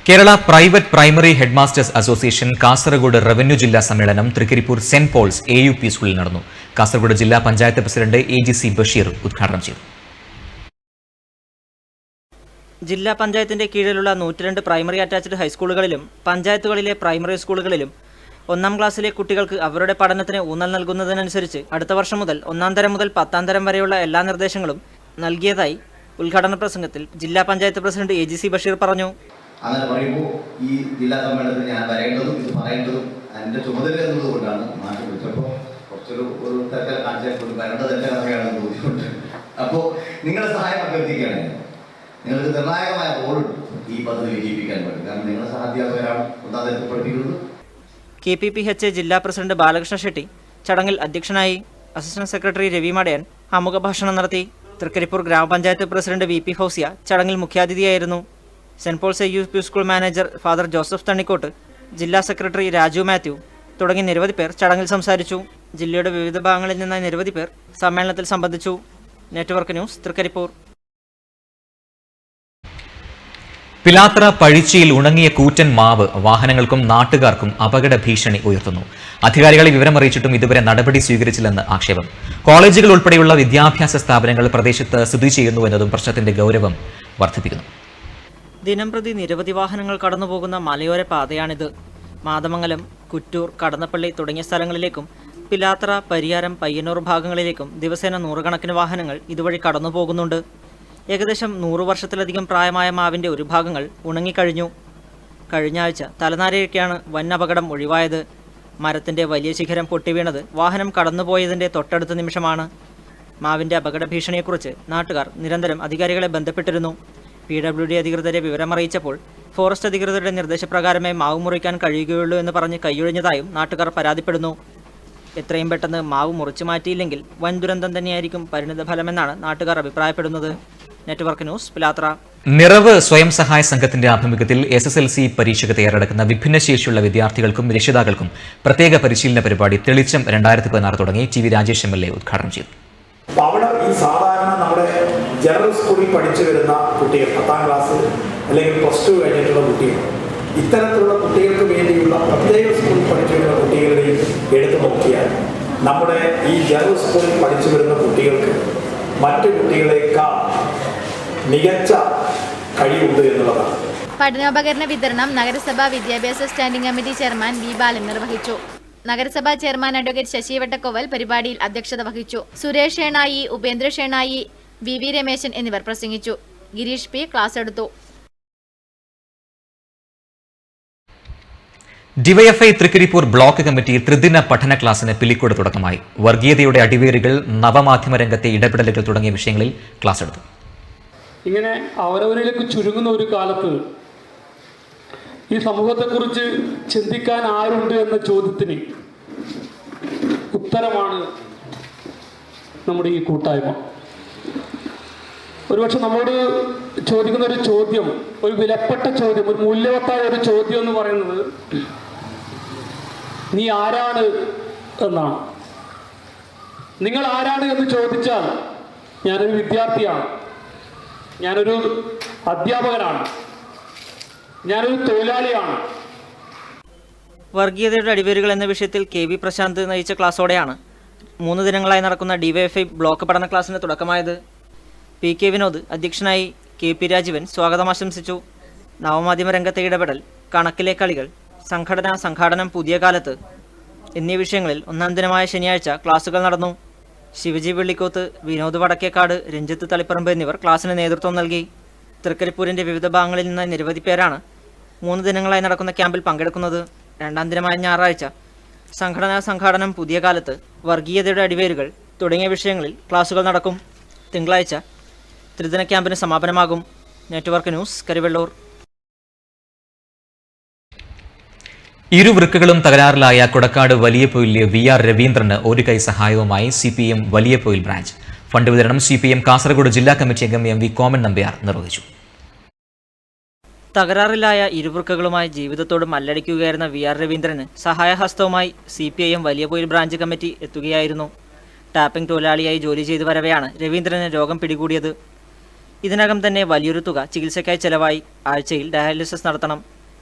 Kerala private primary headmasters association Kasaragod revenue ജില്ലാ സമ്മേളനം തൃക്കരിപ്പൂർ സെന്റ് പോൾസ് AUP സ്കൂളിൽ നടന്നു. കാസർഗോഡ് ജില്ലാ പഞ്ചായത്ത് പ്രസിഡന്റ് AGC ബഷീർ ഉദ്ഘാടനം ചെയ്തു. ജില്ലാ പഞ്ചായത്തിന്റെ കീഴിലുള്ള 102 പ്രൈമറി അറ്റാച്ച്ഡ് ഹൈസ്കൂളുകളിലും പഞ്ചായത്തുകളിലെ പ്രൈമറി സ്കൂളുകളിലും 1ാം ക്ലാസ്സിലെ കുട്ടികൾക്ക് അവരുടെ പഠനത്തിന് ഊന്നൽ നൽകുന്നതിനനുസരിച്ച് അടുത്ത വർഷം മുതൽ 1ാം തരം മുതൽ 10ാം തരം വരെയുള്ള എല്ലാ നിർദ്ദേശങ്ങളും നൽകിയതായി ഉദ്ഘാടന പ്രസംഗത്തിൽ ജില്ലാ പഞ്ചായത്ത് പ്രസിഡന്റ് AGC ബഷീർ പറഞ്ഞു. അങ്ങനെ പറയുമ്പോൾ ഈ ജില്ലാ സമ്മേളനത്തിൽ ഞാൻ വരേണ്ടതും ഇത് പറയേണ്ടതും എൻ്റെ ചുമതല എന്നതുകൊണ്ടാണ് മാറ്റി വിളിച്ചപ്പോൾ കുറച്ചൊരു തെറ്റ കാഴ്ച വരേണ്ട തെറ്റ കഥയാണെന്ന് തോന്നിയിട്ടുണ്ട്. അപ്പോൾ നിങ്ങളുടെ സഹായം അഭ്യർത്ഥിക്കുകയാണ്. നിങ്ങൾക്ക് നിർണായകമായ റോളുണ്ട് ഈ പദ്ധതി വിജയിപ്പിക്കാൻ വേണ്ടി. കാരണം നിങ്ങളുടെ സഹാധ്യാപകരാണ് ഒന്നാം തരത്തിൽപ്പെടുത്തിയിട്ടുള്ളത്. KPPHA ജില്ലാ പ്രസിഡന്റ് ബാലകൃഷ്ണ ഷെട്ടി ചടങ്ങിൽ അധ്യക്ഷനായി. അസിസ്റ്റന്റ് സെക്രട്ടറി രവി മടയൻ ആമുഖ ഭാഷണം നടത്തി. തൃക്കരിപ്പൂർ ഗ്രാമപഞ്ചായത്ത് പ്രസിഡന്റ് VP ഫൗസിയ ചടങ്ങിൽ മുഖ്യാതിഥിയായിരുന്നു. Saint Paul's AUP school manager father Joseph Thannikkott, ജില്ലാ സെക്രട്ടറി രാജു മാത്യു തുടങ്ങി നിരവധി പേർ ചടങ്ങിൽ സംസാരിച്ചു. ജില്ലയുടെ വിവിധ ഭാഗങ്ങളിൽ നിന്നായി നിരവധി പേർ സമ്മേളനത്തിൽ സംബന്ധിച്ചു. Network news, Thrikaripur. പിലാത്ര പഴിച്ചിയിൽ ഉണങ്ങിയ കൂറ്റൻ മാവ് വാഹനങ്ങൾക്കും നാട്ടുകാർക്കും അപകട ഭീഷണി ഉയർത്തുന്നു. അധികാരികളെ വിവരമറിയിച്ചിട്ടും ഇതുവരെ നടപടി സ്വീകരിച്ചില്ലെന്ന് ആക്ഷേപം. കോളേജുകൾ ഉൾപ്പെടെയുള്ള വിദ്യാഭ്യാസ സ്ഥാപനങ്ങൾ പ്രദേശത്ത് സ്ഥിതി ചെയ്യുന്നു എന്നതും പ്രശ്നത്തിന്റെ ഗൗരവം വർദ്ധിപ്പിക്കുന്നു. ദിനംപ്രതി നിരവധി വാഹനങ്ങൾ കടന്നുപോകുന്ന മലയോര പാതയാണിത്. മാതമംഗലം, കുറ്റൂർ, കടന്നപ്പള്ളി തുടങ്ങിയ സ്ഥലങ്ങളിലേക്കും പിലാത്ര, പരിയാരം, പയ്യന്നൂർ ഭാഗങ്ങളിലേക്കും ദിവസേന നൂറുകണക്കിന് വാഹനങ്ങൾ ഇതുവഴി കടന്നുപോകുന്നുണ്ട്. ഏകദേശം 100 വർഷത്തിലധികം പ്രായമായ മാവിൻ്റെ ഒരു ഭാഗങ്ങൾ ഉണങ്ങിക്കഴിഞ്ഞു. കഴിഞ്ഞ ആഴ്ച തലനാരിഴയ്ക്കാണ് വൻ അപകടം ഒഴിവായത്. മരത്തിൻ്റെ വലിയ ശിഖരം പൊട്ടിവീണത് വാഹനം കടന്നുപോയതിൻ്റെ തൊട്ടടുത്ത നിമിഷമാണ്. മാവിൻ്റെ അപകട ഭീഷണിയെക്കുറിച്ച് നാട്ടുകാർ നിരന്തരം അധികാരികളെ ബന്ധപ്പെട്ടിരുന്നു. PWD അധികൃതരെ വിവരമറിയിച്ചപ്പോൾ ഫോറസ്റ്റ് അധികൃതരുടെ നിർദ്ദേശപ്രകാരമേ മാവ് മുറിക്കാൻ കഴിയുകയുള്ളൂ എന്ന് പറഞ്ഞ് കൈയൊഴിഞ്ഞതായും നാട്ടുകാർ പരാതിപ്പെടുന്നു. എത്രയും പെട്ടെന്ന് മാവ് മുറിച്ചു മാറ്റിയില്ലെങ്കിൽ വൻ ദുരന്തം തന്നെയായിരിക്കും പരിണിതഫലമെന്നാണ് നാട്ടുകാർ അഭിപ്രായപ്പെടുന്നത്. Network news, Pilathara. നിറവ് സ്വയം സഹായ സംഘത്തിന്റെ ആഭിമുഖ്യത്തിൽ SSLC പരീക്ഷയ്ക്ക് തയ്യാറെടുക്കുന്ന വിഭിന്നശേഷിയുള്ള വിദ്യാർത്ഥികൾക്കും രക്ഷിതാക്കൾക്കും പ്രത്യേക പരിശീലന പരിപാടി തെളിച്ചം 2016 തുടങ്ങി TV രാജേഷ് MLA ഉദ്ഘാടനം ചെയ്തു. അവിടെ ഈ സാധാരണ നമ്മുടെ ജനറൽ സ്കൂളിൽ പഠിച്ചു വരുന്ന കുട്ടികൾ, 10ാം ക്ലാസ് അല്ലെങ്കിൽ +2 കഴിഞ്ഞിട്ടുള്ള കുട്ടികൾ, ഇത്തരത്തിലുള്ള കുട്ടികൾക്ക് വേണ്ടിയുള്ള പ്രത്യേക സ്കൂളിൽ പഠിച്ചു വരുന്ന കുട്ടികളുടെയും എടുത്തു നോക്കിയാൽ നമ്മുടെ ഈ ജനറൽ സ്കൂളിൽ പഠിച്ചു വരുന്ന കുട്ടികൾക്ക് മറ്റു കുട്ടികളെക്കാൾ മികച്ച കഴിവുണ്ട് എന്നുള്ളതാണ്. പഠനോപകരണ വിതരണം നഗരസഭാ വിദ്യാഭ്യാസ സ്റ്റാൻഡിംഗ് കമ്മിറ്റി ചെയർമാൻ വി ബാലൻ നിർവഹിച്ചു. നഗരസഭാ ചെയർമാൻ അഡ്വക്കേറ്റ് ശശി വട്ടക്കോവൽ പരിപാടിയിൽ അധ്യക്ഷത വഹിച്ചു. സുരേഷ് ഷേണായി, ഉപേന്ദ്ര ഷേണായി, VV രമേശൻ എന്നിവർ പ്രസംഗിച്ചു. ഗിരീഷ് P ക്ലാസ് എടുത്തു. DYFI തൃക്കരിപ്പൂർ ബ്ലോക്ക് കമ്മിറ്റി ത്രിദിന പഠന ക്ലാസ്സിന് പിലിക്കോട് തുടക്കമായി. വർഗീയതയുടെ അടിവേരുകൾ, നവമാധ്യമ രംഗത്തെ ഇടപെടലുകൾ തുടങ്ങിയ വിഷയങ്ങളിൽ ക്ലാസ് എടുത്തു. ഇങ്ങനെ അവരവരിലേക്ക് ചുരുങ്ങുന്ന ഒരു കാലത്ത് ഈ സമൂഹത്തെക്കുറിച്ച് ചിന്തിക്കാൻ ആരുണ്ട് എന്ന ചോദ്യത്തിന് ഉത്തരമാണ് നമ്മുടെ ഈ കൂട്ടായ്മ. ഒരുപക്ഷെ നമ്മോട് ചോദിക്കുന്ന ഒരു ചോദ്യം, ഒരു വിലപ്പെട്ട ചോദ്യം, ഒരു മൂല്യവത്തായ ഒരു ചോദ്യം എന്ന് പറയുന്നത് നീ ആരാണ് എന്നാണ്. നിങ്ങൾ ആരാണ് എന്ന് ചോദിച്ചാൽ ഞാനൊരു വിദ്യാർത്ഥിയാണ്, ഞാനൊരു അധ്യാപകനാണ്, ഞാനൊരു തൊഴിലാളിയാണ്. വർഗീയതയുടെ അടിവേരുകൾ എന്ന വിഷയത്തിൽ KV പ്രശാന്ത് നയിച്ച ക്ലാസ്സോടെയാണ് 3 ദിനങ്ങളായി നടക്കുന്ന DYFI ബ്ലോക്ക് പഠന ക്ലാസ്സിന് തുടക്കമായത്. PK വിനോദ് അധ്യക്ഷനായി. KP രാജീവൻ സ്വാഗതം ആശംസിച്ചു. നവമാധ്യമ രംഗത്തെ ഇടപെടൽ, കണക്കിലെ കളികൾ, സംഘാടനം പുതിയ കാലത്ത് എന്നീ വിഷയങ്ങളിൽ 1ാം ദിനമായ ശനിയാഴ്ച ക്ലാസുകൾ നടന്നു. ശിവജി വെള്ളിക്കോത്ത്, വിനോദ് വടക്കേക്കാട്, രഞ്ജിത്ത് തളിപ്പറമ്പ് എന്നിവർ ക്ലാസ്സിന് നേതൃത്വം നൽകി. തൃക്കരിപ്പൂരിൻ്റെ വിവിധ ഭാഗങ്ങളിൽ നിന്ന് നിരവധി പേരാണ് 3 ദിനങ്ങളായി നടക്കുന്ന ക്യാമ്പിൽ പങ്കെടുക്കുന്നത്. 2ാം ദിനമായ ഞായറാഴ്ച സംഘാടനം പുതിയ കാലത്ത്, വർഗീയതയുടെ അടിവേരുകൾ തുടങ്ങിയ വിഷയങ്ങളിൽ ക്ലാസുകൾ നടക്കും. തിങ്കളാഴ്ച ത്രിദിന ക്യാമ്പിന് സമാപനമാകും. Network news, Karivellur. ഇരുവൃക്കകളും തകരാറിലായ കൊടക്കാട് വലിയപൊയിലിലെ VR രവീന്ദ്രന് ഒരു കൈ സഹായവുമായി CPM വലിയപൊയിൽ ബ്രാഞ്ച്. ഫണ്ട് വിതരണം CPM കാസർഗോഡ് ജില്ലാ കമ്മിറ്റി അംഗം MV കോമൻ നമ്പ്യാർ നിർവഹിച്ചു. തകരാറിലായ ഇരുവൃക്കകളുമായി ജീവിതത്തോട് മല്ലടിക്കുകയായിരുന്ന VR രവീന്ദ്രന് സഹായഹസ്തവുമായി CPIM വലിയപൊയിൽ ബ്രാഞ്ച് കമ്മിറ്റി എത്തുകയായിരുന്നു. ടാപ്പിംഗ് തൊഴിലാളിയായി ജോലി ചെയ്തു വരവെയാണ് രവീന്ദ്രന് രോഗം പിടികൂടിയത്. ഇതിനകം തന്നെ വലിയൊരു തുക ചികിത്സയ്ക്കായി ചെലവായി. ആഴ്ചയിൽ ഡയാലിസിസ് നടത്തണം.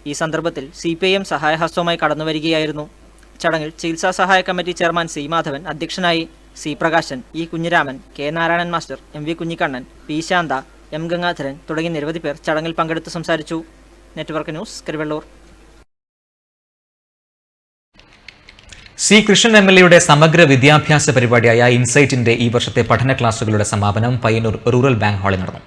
ഈ സന്ദർഭത്തിൽ CPIM സഹായഹസ്തവുമായി കടന്നുവരികയായിരുന്നു. ചടങ്ങിൽ ചികിത്സാ സഹായ കമ്മിറ്റി ചെയർമാൻ C മാധവൻ അധ്യക്ഷനായി. C Prakashan, E Kunhiraman, K Narayanan master, MV Kunhikannan, P Santha, M Gangadharan തുടങ്ങി നിരവധി പേർ ചടങ്ങിൽ പങ്കെടുത്ത് സംസാരിച്ചു. Network news, Karuvallur. C Krishnan MLAയുടെ സമഗ്ര വിദ്യാഭ്യാസ പരിപാടിയായ ഇൻസൈറ്റിന്റെ ഈ വർഷത്തെ പഠന ക്ലാസുകളുടെ സമാപനം പയ്യന്നൂർ റൂറൽ ബാങ്ക് ഹാളിൽ നടന്നു.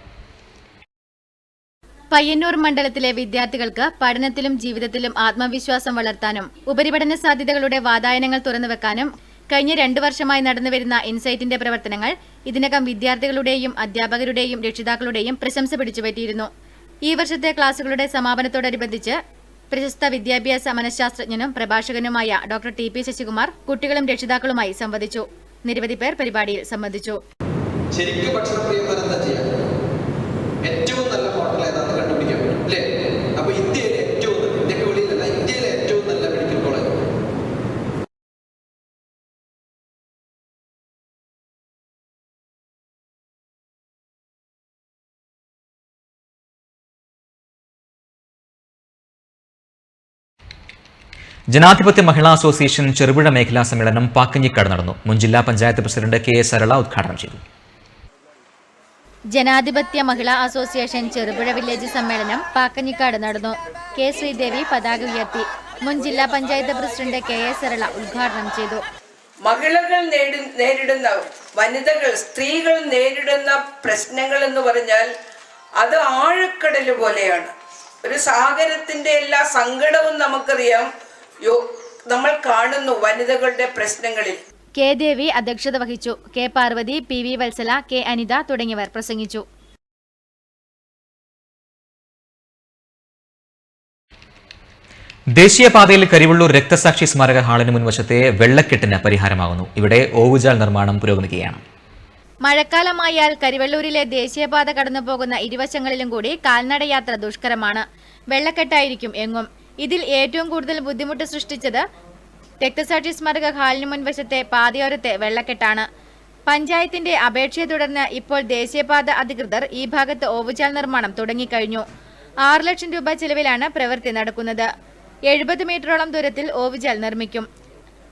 പയ്യന്നൂർ മണ്ഡലത്തിലെ വിദ്യാർത്ഥികൾക്ക് പഠനത്തിലും ജീവിതത്തിലും ആത്മവിശ്വാസം വളർത്താനും ഉപരിപഠന സാധ്യതകളുടെ വാതായനങ്ങൾ തുറന്നുവെക്കാനും കഴിഞ്ഞ 2 വർഷമായി നടന്നുവരുന്ന ഇൻസൈറ്റിന്റെ പ്രവർത്തനങ്ങൾ ഇതിനകം വിദ്യാർത്ഥികളുടെയും അധ്യാപകരുടെയും രക്ഷിതാക്കളുടെയും പ്രശംസ പിടിച്ചുപറ്റിയിരുന്നു. ഈ വർഷത്തെ ക്ലാസുകളുടെ സമാപനത്തോടനുബന്ധിച്ച് പ്രശസ്ത വിദ്യാഭ്യാസ മനഃശാസ്ത്രജ്ഞനും പ്രഭാഷകനുമായ ഡോക്ടർ TP ശശികുമാർ കുട്ടികളും രക്ഷിതാക്കളുമായി സംവദിച്ചു. നിരവധി പേർ പരിപാടിയിൽ സംബന്ധിച്ചു. ശരിക്കും ഭക്ഷണപ്രിയം എന്താ ചെയ്യാം? ഏറ്റവും നല്ല ഹോട്ടൽ ഏതാണെന്ന് കണ്ടുപിടിക്കാൻ പറ്റും അല്ലേ? അപ്പൊ ഇന്ത്യയിലെ ഏറ്റവും നല്ല, ഇന്ത്യക്ക് വെളിയിലല്ല, ഇന്ത്യയിലെ ഏറ്റവും നല്ല മെഡിക്കൽ കോളേജ് ജനാധിപത്യ മഹിളാ അസോസിയേഷൻ ചെറുപുഴ മേഖലാ സമ്മേളനം പാക്കഞ്ഞിക്കാട് നടന്നു. മുൻ ജില്ലാ പഞ്ചായത്ത് പ്രസിഡന്റ് KS സരള ഉദ്ഘാടനം ചെയ്തു. ജനാധിപത്യ മഹിളാ അസോസിയേഷൻ ചെറുപുഴ വില്ലേജ് സമ്മേളനം പാക്കഞ്ഞിക്കാട് നടന്നു. K ശ്രീദേവി പതാക ഉയർത്തി. മുൻ ജില്ലാ പഞ്ചായത്ത് പ്രസിഡന്റ് KS സരള ഉദ്ഘാടനം ചെയ്തു. മഹിളകൾ നേരിടുന്ന, വനിതകൾ, സ്ത്രീകൾ നേരിടുന്ന പ്രശ്നങ്ങൾ എന്ന് പറഞ്ഞാൽ അത് ആഴക്കടൽ പോലെയാണ്. ഒരു സാഗരത്തിന്റെ എല്ലാ സങ്കടവും നമുക്കറിയാം. നമ്മൾ കാണുന്നു വനിതകളുടെ പ്രശ്നങ്ങളിൽ. K ദേവി അധ്യക്ഷത വഹിച്ചു. K Parvathi, PV Vatsala, K Anitha തുടങ്ങിയവർ പ്രസംഗിച്ചു. ദേശീയപാതയിൽ കരിവള്ളൂർ രക്തസാക്ഷി സ്മാരക ഹാളിന് മുൻവശത്തെ വെള്ളക്കെട്ടിന് പരിഹാരമാകുന്നു. ഇവിടെ ഓവുചാൽ നിർമ്മാണം പുരോഗമിക്കുകയാണ്. മഴക്കാലമായാൽ കരിവള്ളൂരിലെ ദേശീയപാത കടന്നുപോകുന്ന ഇരുവശങ്ങളിലും കൂടി കാൽനടയാത്ര ദുഷ്കരമാണ്. വെള്ളക്കെട്ടായിരിക്കും എങ്ങും. ഇതിൽ ഏറ്റവും കൂടുതൽ ബുദ്ധിമുട്ട് സൃഷ്ടിച്ചത് രക്തസാക്ഷി സ്മാരക ഹാളിന് മുൻവശത്തെ പാതയോരത്തെ വെള്ളക്കെട്ടാണ്. പഞ്ചായത്തിന്റെ അപേക്ഷയെ തുടർന്ന് ഇപ്പോൾ ദേശീയപാത അധികൃതർ ഈ ഭാഗത്ത് ഓവുചാൽ നിർമ്മാണം തുടങ്ങിക്കഴിഞ്ഞു. 6 ലക്ഷം രൂപ ചെലവിലാണ് പ്രവൃത്തി നടക്കുന്നത്. 70 മീറ്ററോളം ദൂരത്തിൽ ഓവുചാൽ നിർമ്മിക്കും.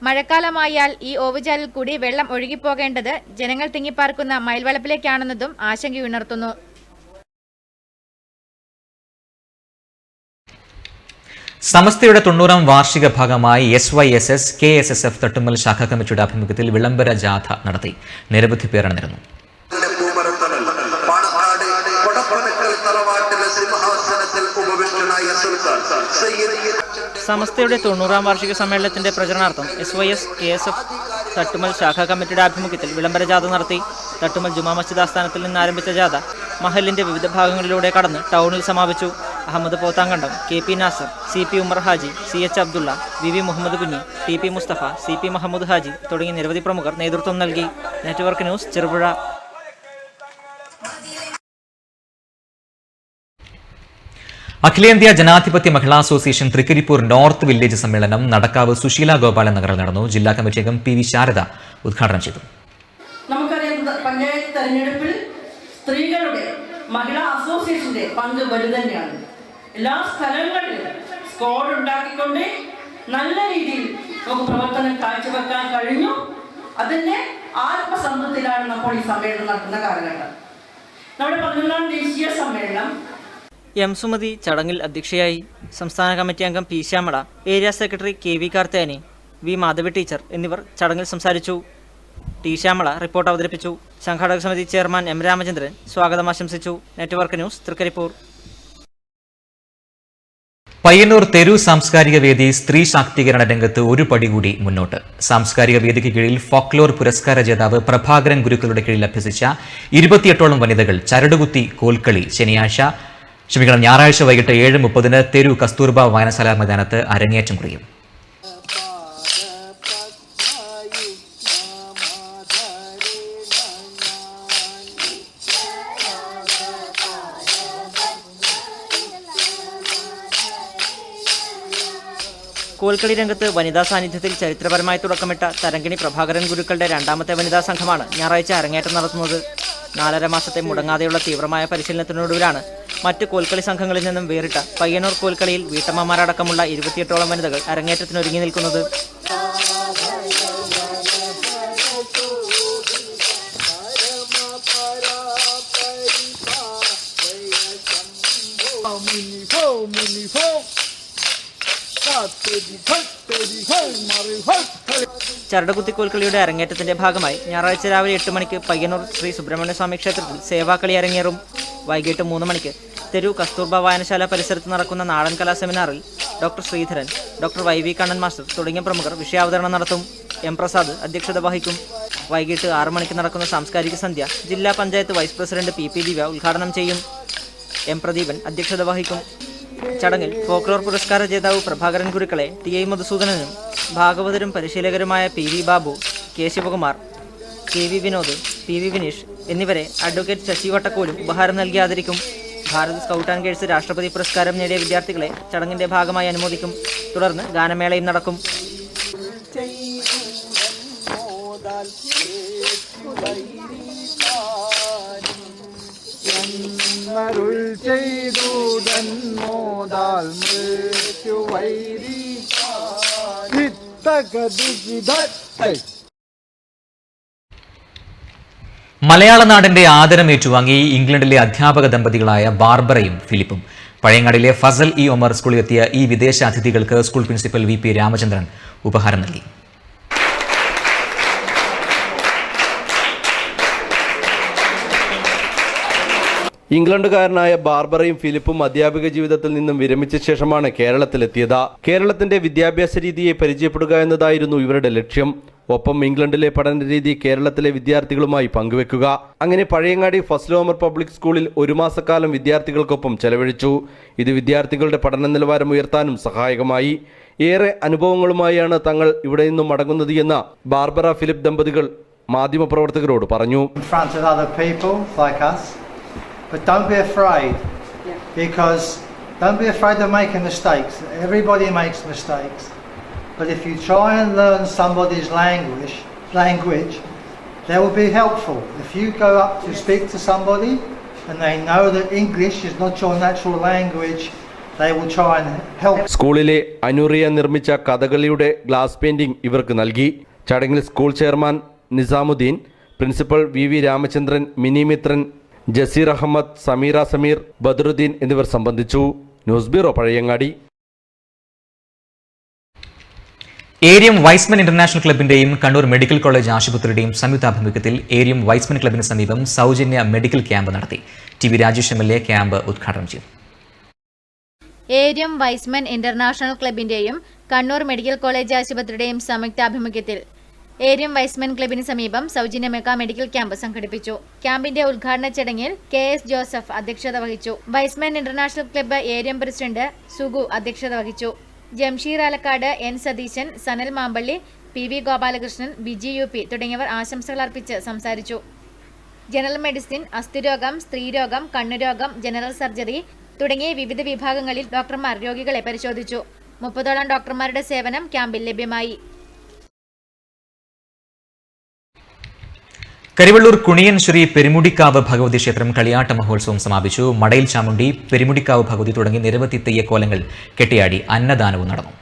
മഴക്കാലമായാൽ ഈ ഓവുചാലിൽ കൂടി വെള്ളം ഒഴുകിപ്പോകേണ്ടത് ജനങ്ങൾ തിങ്ങിപ്പാർക്കുന്ന മയിൽവളപ്പിലേക്കാണെന്നതും ആശങ്കയുണർത്തുന്നു. സമസ്തയുടെ 90ാം വാർഷിക ഭാഗമായി SYSS KSSF തട്ടുമ്മൽ ശാഖാ കമ്മിറ്റിയുടെ ആഭിമുഖ്യത്തിൽ വിളംബര ജാഥ നടത്തി. നിരവധി പേർ അണിനിരന്നു. സമസ്തയുടെ 90ാം വാർഷിക സമ്മേളനത്തിന്റെ പ്രചരണാർത്ഥം SYS KSF തട്ടുമ്മൽ ശാഖാ കമ്മിറ്റിയുടെ ആഭിമുഖ്യത്തിൽ വിളംബര ജാഥ നടത്തി. തട്ടുമ്മൽ ജുമാ മസ്ജിദ് ആസ്ഥാനത്തിൽ നിന്ന് ആരംഭിച്ച ജാഥ മഹലിന്റെ വിവിധ ഭാഗങ്ങളിലൂടെ കടന്ന് ടൗണിൽ സമാപിച്ചു. Ahmed Pothankandam, KP Nasar, CP Umar Haji, CH Abdulla, VV Muhammad Kunhi, TP Mustafa, CP Muhammad Haji തുടങ്ങിയ നിരവധി പ്രമുഖർ നേതൃത്വം നൽകി. Network news, Cherupuzha. അഖിലേന്ത്യാ ജനാധിപത്യ മഹിളാ അസോസിയേഷൻ തൃക്കരിപ്പൂർ നോർത്ത് വില്ലേജ് സമ്മേളനം നടക്കാവ് സുശീല ഗോപാലൻ നഗറിൽ നടന്നു. ജില്ലാ കമ്മിറ്റി അംഗം PV ശാരദ ഉദ്ഘാടനം ചെയ്തു. നമുക്കറിയാം, പഞ്ചായത്ത് തെരഞ്ഞെടുപ്പിൽ സ്ത്രീകളുടെ മഹിളാ അസോസിയേഷന്റെ പങ്ക് വലുത് തന്നെയാണ്. എല്ലാ സ്ഥലങ്ങളിലും സ്ക്വാഡ് ഉണ്ടാക്കിക്കൊണ്ട് നല്ല രീതിയിൽ നമുക്ക് പ്രവർത്തനം കാഴ്ചവെക്കാൻ കഴിഞ്ഞു. അതിന്റെ ആത്മസംതൃപ്തിയിലാണ് നമ്മൾ ഈ സമ്മേളനം നടത്തുന്ന കാലഘട്ടം. നമ്മുടെ 11ാം ദേശീയ സമ്മേളനം M സുമതി ചടങ്ങിൽ അധ്യക്ഷയായി. സംസ്ഥാന കമ്മിറ്റി അംഗം P Shyamala, area secretary KV കാർത്തേനി, V Madhavi teacher എന്നിവർ ചടങ്ങിൽ സംസാരിച്ചു. T ശ്യാമള റിപ്പോർട്ട് അവതരിപ്പിച്ചു. സംഘാടക സമിതി ചെയർമാൻ M രാമചന്ദ്രൻ സ്വാഗതം ആശംസിച്ചു. Network news, Thrikaripur. പയ്യന്നൂർ തെരു സാംസ്കാരിക വേദി സ്ത്രീ ശാക്തീകരണ രംഗത്ത് ഒരു പടി കൂടി മുന്നോട്ട്. സാംസ്കാരിക വേദിക്ക് കീഴിൽ ഫോക്ലോർ പുരസ്കാര ജേതാവ് പ്രഭാകരൻ ഗുരുക്കളുടെ കീഴിൽ അഭ്യസിച്ച 28ഓളം വനിതകൾ ചരടുകുത്തി കോൽക്കളി ഞായറാഴ്ച വൈകിട്ട് 7:30 തെരു കസ്തൂർബ വായനശാല മൈതാനത്ത് അരങ്ങേറ്റം കുറിയും. കോൽക്കളി രംഗത്ത് വനിതാ സാന്നിധ്യത്തിൽ ചരിത്രപരമായി തുടക്കമിട്ട തരങ്കിണി പ്രഭാകരൻ ഗുരുക്കളുടെ രണ്ടാമത്തെ വനിതാ സംഘമാണ് ഞായറാഴ്ച അരങ്ങേറ്റം നടത്തുന്നത്. 4.5 മാസത്തെ മുടങ്ങാതെയുള്ള തീവ്രമായ പരിശീലനത്തിനൊടുവിലാണ് മറ്റ് കോൽക്കളി സംഘങ്ങളിൽ നിന്നും വേറിട്ട പയ്യന്നൂർ കോൽക്കളിയിൽ വീട്ടമ്മമാരടക്കമുള്ള 28ഓളം വനിതകൾ അരങ്ങേറ്റത്തിനൊരുങ്ങി നിൽക്കുന്നത്. ചരടുകുത്തി കോൽക്കളിയുടെ അരങ്ങേറ്റത്തിന്റെ ഭാഗമായി ഞായറാഴ്ച രാവിലെ 8 മണിക്ക് പയ്യന്നൂർ ശ്രീ സുബ്രഹ്മണ്യ സ്വാമി ക്ഷേത്രത്തിൽ സേവാക്കളി അരങ്ങേറും. വൈകിട്ട് 3 മണിക്ക് തെരു കസ്തൂർബ വായനശാല പരിസരത്ത് നടക്കുന്ന നാടൻ കലാ സെമിനാറിൽ doctor Sreedharan, doctor YV Kannan master തുടങ്ങിയ പ്രമുഖർ വിഷയാവതരണം നടത്തും. M പ്രസാദ് അധ്യക്ഷത വഹിക്കും. വൈകിട്ട് 6 മണിക്ക് നടക്കുന്ന സാംസ്കാരിക സന്ധ്യ ജില്ലാ പഞ്ചായത്ത് വൈസ് പ്രസിഡന്റ് PP ദിവ്യ ഉദ്ഘാടനം ചെയ്യും. M പ്രദീപൻ അധ്യക്ഷത വഹിക്കും. ചടങ്ങിൽ ഫോക്ലോർ പുരസ്കാര ജേതാവ് Prabhakaran ഗുരുക്കളെ TI മധുസൂദനനും ഭാഗവതരും പരിശീലകരുമായ PV Babu, K Shivakumar, KV Vinod, PV Vineesh എന്നിവരെ അഡ്വക്കേറ്റ് ശശി വട്ടക്കോലും ഉപഹാരം നൽകി ആദരിക്കും. ഭാരത് സ്കൗട്ട് ആൻഡ് ഗൈഡ്സ് രാഷ്ട്രപതി പുരസ്കാരം നേടിയ വിദ്യാർത്ഥികളെ ചടങ്ങിന്റെ ഭാഗമായി അനുമോദിക്കും. തുടർന്ന് ഗാനമേളയും നടക്കും. മലയാള നാടിന്റെ ആദരം ഏറ്റുവാങ്ങി ഇംഗ്ലണ്ടിലെ അധ്യാപക ദമ്പതികളായ ബാർബറയും ഫിലിപ്പും. പഴയങ്ങാടിലെ ഫസൽ ഇ ഒമർ സ്കൂളിലെത്തിയ ഈ വിദേശ അതിഥികൾക്ക് സ്കൂൾ പ്രിൻസിപ്പൽ VP രാമചന്ദ്രൻ ഉപഹാരം നൽകി. ഇംഗ്ലണ്ടുകാരനായ ബാർബറയും ഫിലിപ്പും അധ്യാപിക ജീവിതത്തിൽ നിന്നും വിരമിച്ച ശേഷമാണ് കേരളത്തിലെത്തിയത്. കേരളത്തിന്റെ വിദ്യാഭ്യാസ രീതിയെ പരിചയപ്പെടുക എന്നതായിരുന്നു ഇവരുടെ ലക്ഷ്യം. ഒപ്പം ഇംഗ്ലണ്ടിലെ പഠന രീതി കേരളത്തിലെ വിദ്യാർത്ഥികളുമായി പങ്കുവെക്കുക. അങ്ങനെ പഴയങ്ങാടി ഫസൽ ഒമർ പബ്ലിക് സ്കൂളിൽ 1 മാസക്കാലം വിദ്യാർത്ഥികൾക്കൊപ്പം ചെലവഴിച്ചു. ഇത് വിദ്യാർത്ഥികളുടെ പഠന നിലവാരം ഉയർത്താനും സഹായകമായി. ഏറെ അനുഭവങ്ങളുമായാണ് തങ്ങൾ ഇവിടെ നിന്നും മടങ്ങുന്നത് എന്ന് ബാർബറ ഫിലിപ്പ് ദമ്പതികൾ മാധ്യമപ്രവർത്തകരോട് പറഞ്ഞു. But don't be afraid, because don't be afraid of making mistakes. Everybody makes mistakes. But if you try and learn somebody's language, that will be helpful. If you go up to speak to somebody and they know that English is not your natural language, they will try and help. സ്കൂളിലെ അനുറിയ നിർമ്മിച്ച കഥകളിയുടെ glass painting ഇവർക്ക് നൽകി. ചടങ്ങിൽ school chairman Nizamuddin, principal VV Ramachandran, Mini Mithran, Jaseer Ahmed, Sameera Sameer, Badaruddin എന്നിവർ സംബന്ധിച്ചു. News bureau, Pazhayangadi. Eriyam Y's men international ക്ലബിന്റെയും Kannur medical college ആശുപത്രിയുടെയും സംയുക്താഭിമുഖ്യത്തിൽ ഏരിയം വൈസ്മൻ ക്ലബിന് സമീപം സൗജന്യ മെഡിക്കൽ ക്യാമ്പ് നടത്തി. TV രാജേഷ് MLA ക്യാമ്പ് ഉദ്ഘാടനം ചെയ്തു. ഏരിയം വൈസ്മൻ ഇന്റർനാഷണൽ ക്ലബിന്റെയും കണ്ണൂർ മെഡിക്കൽ കോളേജ് ആശുപത്രിയുടെയും സംയുക്താഭിമുഖ്യത്തിൽ ഏരിയം വൈസ്മൻ ക്ലബിന് സമീപം സൗജന്യ മെഗാ മെഡിക്കൽ ക്യാമ്പ് സംഘടിപ്പിച്ചു. ക്യാമ്പിന്റെ ഉദ്ഘാടന ചടങ്ങിൽ KS ജോസഫ് അധ്യക്ഷത വഹിച്ചു. Y's Men international club ഏരിയം president Sugu അധ്യക്ഷത വഹിച്ചു. Jamsheer Alakkad, N Satheesan, Sanal Mampally, PV Gopalakrishnan, Biji UP തുടങ്ങിയവർ ആശംസകൾ അർപ്പിച്ച് സംസാരിച്ചു. ജനറൽ മെഡിസിൻ, അസ്ഥിരോഗം, സ്ത്രീരോഗം, കണ്ണുരോഗം, ജനറൽ സർജറി തുടങ്ങിയ വിവിധ വിഭാഗങ്ങളിൽ ഡോക്ടർമാർ രോഗികളെ പരിശോധിച്ചു. 30ഓളം ഡോക്ടർമാരുടെ സേവനം ക്യാമ്പിൽ ലഭ്യമായി. കരിവള്ളൂർ കുണിയൻ ശ്രീ പെരുമുടിക്കാവ് ഭഗവതി ക്ഷേത്രം കളിയാട്ട മഹോത്സവം സമാപിച്ചു. മടയിൽ ചാമുണ്ടി, പെരുമുടിക്കാവ് ഭഗവതി തുടങ്ങി നിരവധി തെയ്യക്കോലങ്ങൾ കെട്ടിയാടി അന്നദാനവും നടന്നു.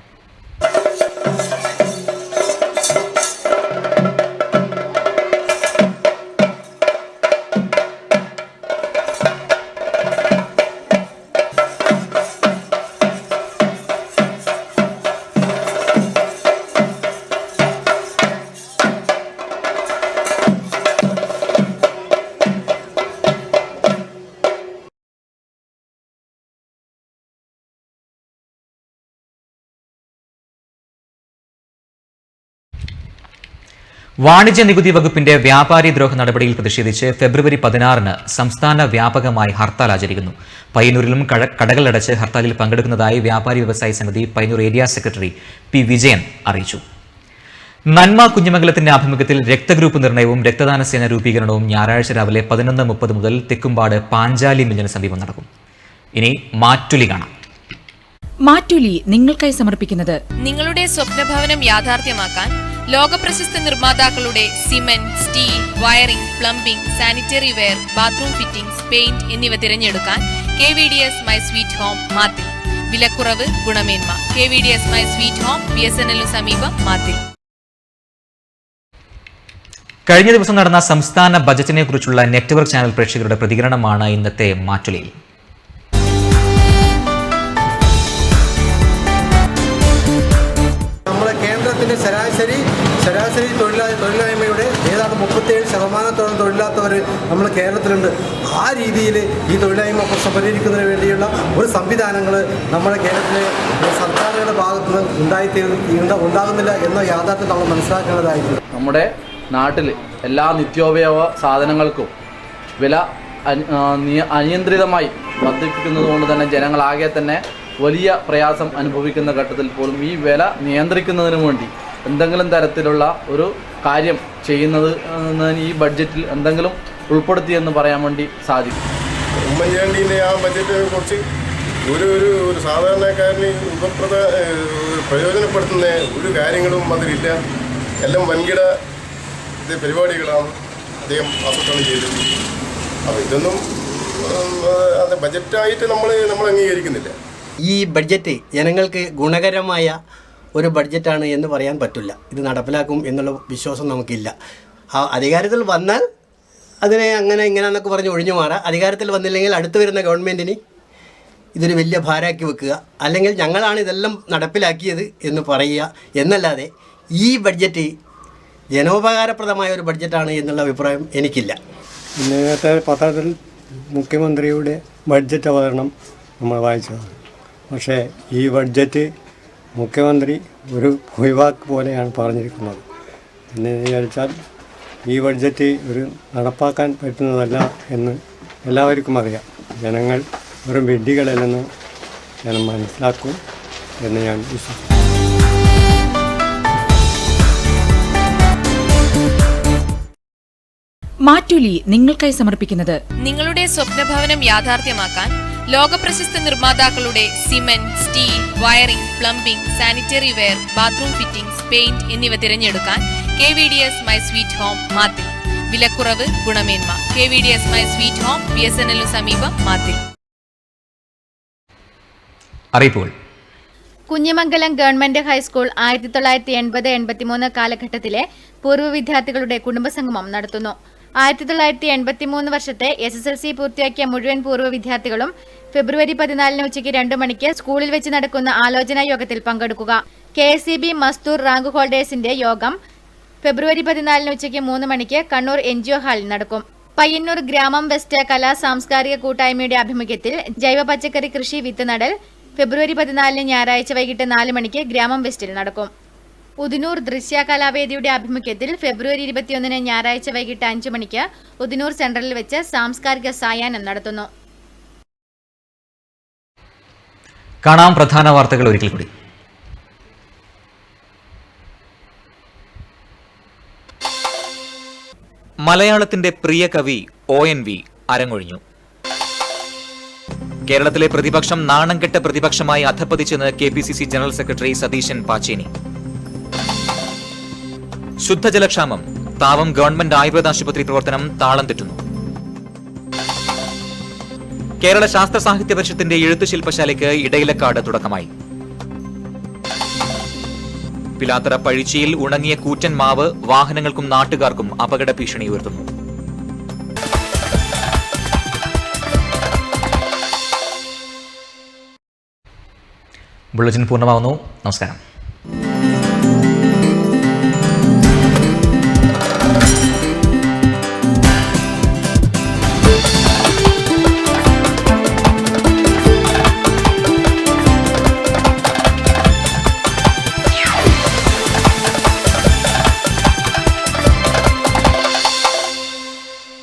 വാണിജ്യ നികുതി വകുപ്പിന്റെ വ്യാപാരി ദ്രോഹ നടപടിയിൽ പ്രതിഷേധിച്ച് ഫെബ്രുവരി 16-ന് സംസ്ഥാന വ്യാപകമായി ഹർത്താൽ ആചരിക്കുന്നു. പയ്യന്നൂരിലും കടകളടച്ച് ഹർത്താലിൽ പങ്കെടുക്കുന്നതായി വ്യാപാരി വ്യവസായി സമിതി Payyanur area secretary P. Vijayan അറിയിച്ചു. നന്മ കുഞ്ഞിമംഗലത്തിന്റെ ആഭിമുഖ്യത്തിൽ രക്തഗ്രൂപ്പ് നിർണയവും രക്തദാന സേന രൂപീകരണവും ഞായറാഴ്ച രാവിലെ 11:30 മുതൽ തെക്കുംപാട് പാഞ്ചാലി മില്ലിന് സമീപം നടക്കും. ഇനി മാറ്റുലി കാണാം. മാറ്റുലി നിങ്ങൾക്കായി സമർപ്പിക്കുന്നത് നിങ്ങളുടെ സ്വപ്നഭവനം യാഥാർത്ഥ്യമാക്കാൻ ലോകപ്രശസ്ത നിർമ്മാതാക്കളുടെ cement, steel, wiring, plumbing, sanitary ware, bathroom fittings, paint എന്നിവ തിരഞ്ഞെടുക്കാൻ KVDS my sweet home Mathil. വിലക്കുറവ്, ഗുണമേന്മ. KVDS my sweet home, BSNL സമീപം, മാത്തിൽ. കഴിഞ്ഞ ദിവസം നടന്ന സംസ്ഥാന ബജറ്റിനെ കുറിച്ചുള്ള നെറ്റ്വർക്ക് ചാനൽ പ്രേക്ഷകരുടെ പ്രതികരണമാണ് ഇന്നത്തെ മാറ്റുലിയിൽ. നമ്മുടെ കേന്ദ്രത്തിൻ്റെ ശരാശരി തൊഴിലായ്മയുടെ ഏതാണ്ട് 37% തൊഴിലില്ലാത്തവർ നമ്മൾ കേരളത്തിലുണ്ട്. ആ രീതിയിൽ ഈ തൊഴിലായ്മ പ്രശ്നം പരിഹരിക്കുന്നതിന് വേണ്ടിയുള്ള ഒരു സംവിധാനങ്ങൾ നമ്മുടെ കേരളത്തിലെ സർക്കാരുകളുടെ ഭാഗത്ത് നിന്ന് ഉണ്ടാകുന്നില്ല എന്ന യാഥാർത്ഥ്യം നമ്മൾ മനസ്സിലാക്കേണ്ടതായിട്ടുണ്ട്. നമ്മുടെ നാട്ടിൽ എല്ലാ നിത്യോപയോഗ സാധനങ്ങൾക്കും വില അനിയന്ത്രിതമായി വർദ്ധിപ്പിക്കുന്നത് കൊണ്ട് തന്നെ ജനങ്ങളാകെ തന്നെ വലിയ പ്രയാസം അനുഭവിക്കുന്ന ഘട്ടത്തിൽ പോലും ഈ വില നിയന്ത്രിക്കുന്നതിന് വേണ്ടി എന്തെങ്കിലും തരത്തിലുള്ള ഒരു കാര്യം ചെയ്യുന്നത് ഈ ബഡ്ജറ്റിൽ എന്തെങ്കിലും ഉൾപ്പെടുത്തിയെന്ന് പറയാൻ വേണ്ടി സാധിക്കും. ഉമ്മൻചാണ്ടിൻ്റെ ആ ബഡ്ജറ്റ് കുറച്ച് ഒരു സാധാരണക്കാരന് പ്രയോജനപ്പെടുത്തുന്ന ഒരു കാര്യങ്ങളും അതിലില്ല. എല്ലാം വൻകിട പരിപാടികളാണ് അദ്ദേഹം ആസൂത്രണം ചെയ്തത്. അപ്പോൾ ഇതൊന്നും അത് ബഡ്ജറ്റായിട്ട് നമ്മൾ അംഗീകരിക്കുന്നില്ല. ഈ ബഡ്ജറ്റ് ജനങ്ങൾക്ക് ഗുണകരമായ ഒരു ബഡ്ജറ്റാണ് എന്ന് പറയാൻ പറ്റില്ല. ഇത് നടപ്പിലാക്കും എന്നുള്ള വിശ്വാസം നമുക്കില്ല. ആ അധികാരത്തിൽ വന്നാൽ അതിനെ അങ്ങനെ ഇങ്ങനെയെന്നൊക്കെ പറഞ്ഞ് ഒഴിഞ്ഞു മാറാം. അധികാരത്തിൽ വന്നില്ലെങ്കിൽ അടുത്ത് വരുന്ന ഗവൺമെൻറ്റിന് ഇതൊരു വലിയ ഭാരമാക്കി വെക്കുക, അല്ലെങ്കിൽ ഞങ്ങളാണ് ഇതെല്ലാം നടപ്പിലാക്കിയത് എന്ന് പറയുക എന്നല്ലാതെ ഈ ബഡ്ജറ്റ് ജനോപകാരപ്രദമായ ഒരു ബഡ്ജറ്റാണ് എന്നുള്ള അഭിപ്രായം എനിക്കില്ല. നേരത്തെ പത്രത്തിൽ മുഖ്യമന്ത്രിയുടെ ബഡ്ജറ്റ് അവതരണം നമ്മൾ വായിച്ചതാണ്. പക്ഷേ ഈ ബഡ്ജറ്റ് മുഖ്യമന്ത്രി ഒരു ഭൂവാക്ക് പോലെയാണ് പറഞ്ഞിരിക്കുന്നത്. എന്ന് വിചാരിച്ചാൽ ഈ ബഡ്ജറ്റ് ഒരു നടപ്പാക്കാൻ പറ്റുന്നതല്ല എന്ന് എല്ലാവർക്കും അറിയാം. ജനങ്ങൾ വെറും വിഡ്ഢികളല്ലെന്ന് ജനം മനസ്സിലാക്കും എന്ന് ഞാൻ വിശ്വസിക്കുന്നു. മാറ്റുലി നിങ്ങൾക്കായി സമർപ്പിക്കുന്നത് നിങ്ങളുടെ സ്വപ്നഭവനം യാഥാർത്ഥ്യമാക്കാൻ ലോകപ്രശസ്ത നിർമ്മാതാക്കളുടെ cement, steel, wiring, plumbing, sanitary ware, bathroom fittings, paint എന്നിവ തിരഞ്ഞെടുക്കാൻ KVDS my sweet home Mathil. വിലക്കുറവ്, ഗുണമേന്മ. KVDS my sweet home, BSNL സമീപം, മാത്തിൽ. അറിയിപ്പുകൾ. കുഞ്ഞിമംഗലം ഗവൺമെന്റ് ഹൈസ്കൂൾ 1980-83 കാലഘട്ടത്തിലെ പൂർവ്വ വിദ്യാർത്ഥികളുടെ കുടുംബസംഗമം നടത്തുന്നു. 1983 വർഷത്തെ SSLC പൂർത്തിയാക്കിയ മുഴുവൻ പൂർവ്വ വിദ്യാർത്ഥികളും ഫെബ്രുവരി 14 ഉച്ചയ്ക്ക് 2 മണിക്ക് സ്കൂളിൽ വെച്ച് നടക്കുന്ന ആലോചനാ യോഗത്തിൽ പങ്കെടുക്കുക. KSEB മസ്തൂർ റാങ്ക് ഹോൾഡേഴ്സിന്റെ യോഗം ഫെബ്രുവരി 14 ഉച്ചയ്ക്ക് 3 മണിക്ക് കണ്ണൂർ NGO ഹാളിൽ നടക്കും. പയ്യന്നൂർ ഗ്രാമം വെസ്റ്റ് കലാ സാംസ്കാരിക കൂട്ടായ്മയുടെ ആഭിമുഖ്യത്തിൽ ജൈവ പച്ചക്കറി കൃഷി വിത്ത് നടൽ ഫെബ്രുവരി 14 ഞായറാഴ്ച വൈകിട്ട് 4 മണിക്ക് ഗ്രാമം വെസ്റ്റിൽ നടക്കും. ഉദിനൂർ ദൃശ്യ കലാവേദിയുടെ ആഭിമുഖ്യത്തിൽ ഫെബ്രുവരി 21 ഞായറാഴ്ച വൈകിട്ട് 5 മണിക്ക് ഉദിനൂർ സെൻട്രലിൽ വെച്ച് സാംസ്കാരിക സായാഹ്നം നടത്തുന്നു. കാണാം പ്രധാന വാർത്തകൾ ഒരിക്കൽ കൂടി. മലയാളത്തിന്റെ പ്രിയ കവി ONV അരങ്ങൊഴിഞ്ഞു. കേരളത്തിലെ പ്രതിപക്ഷം നാണംകെട്ട പ്രതിപക്ഷമായി അധപ്പതിച്ചെന്ന് KPCC general secretary Satheesan Pacheni. ശുദ്ധജലക്ഷാമം, താവം ഗവൺമെന്റ് ആയുർവേദ ആശുപത്രി പ്രവർത്തനം താളം തെറ്റുന്നു. കേരള ശാസ്ത്ര സാഹിത്യ പരിഷത്തിന്റെ എഴുത്തു ശില്പശാലയ്ക്ക് ഇടയിലക്കാട് തുടക്കമായി. പിലാത്തറ പഴിച്ചിയിൽ ഉണങ്ങിയ കൂറ്റൻ മാവ് വാഹനങ്ങൾക്കും നാട്ടുകാർക്കും അപകട ഭീഷണി ഉയർത്തുന്നു. ബുള്ളറ്റിൻ പൂർണ്ണമാവുന്നു. നമസ്കാരം.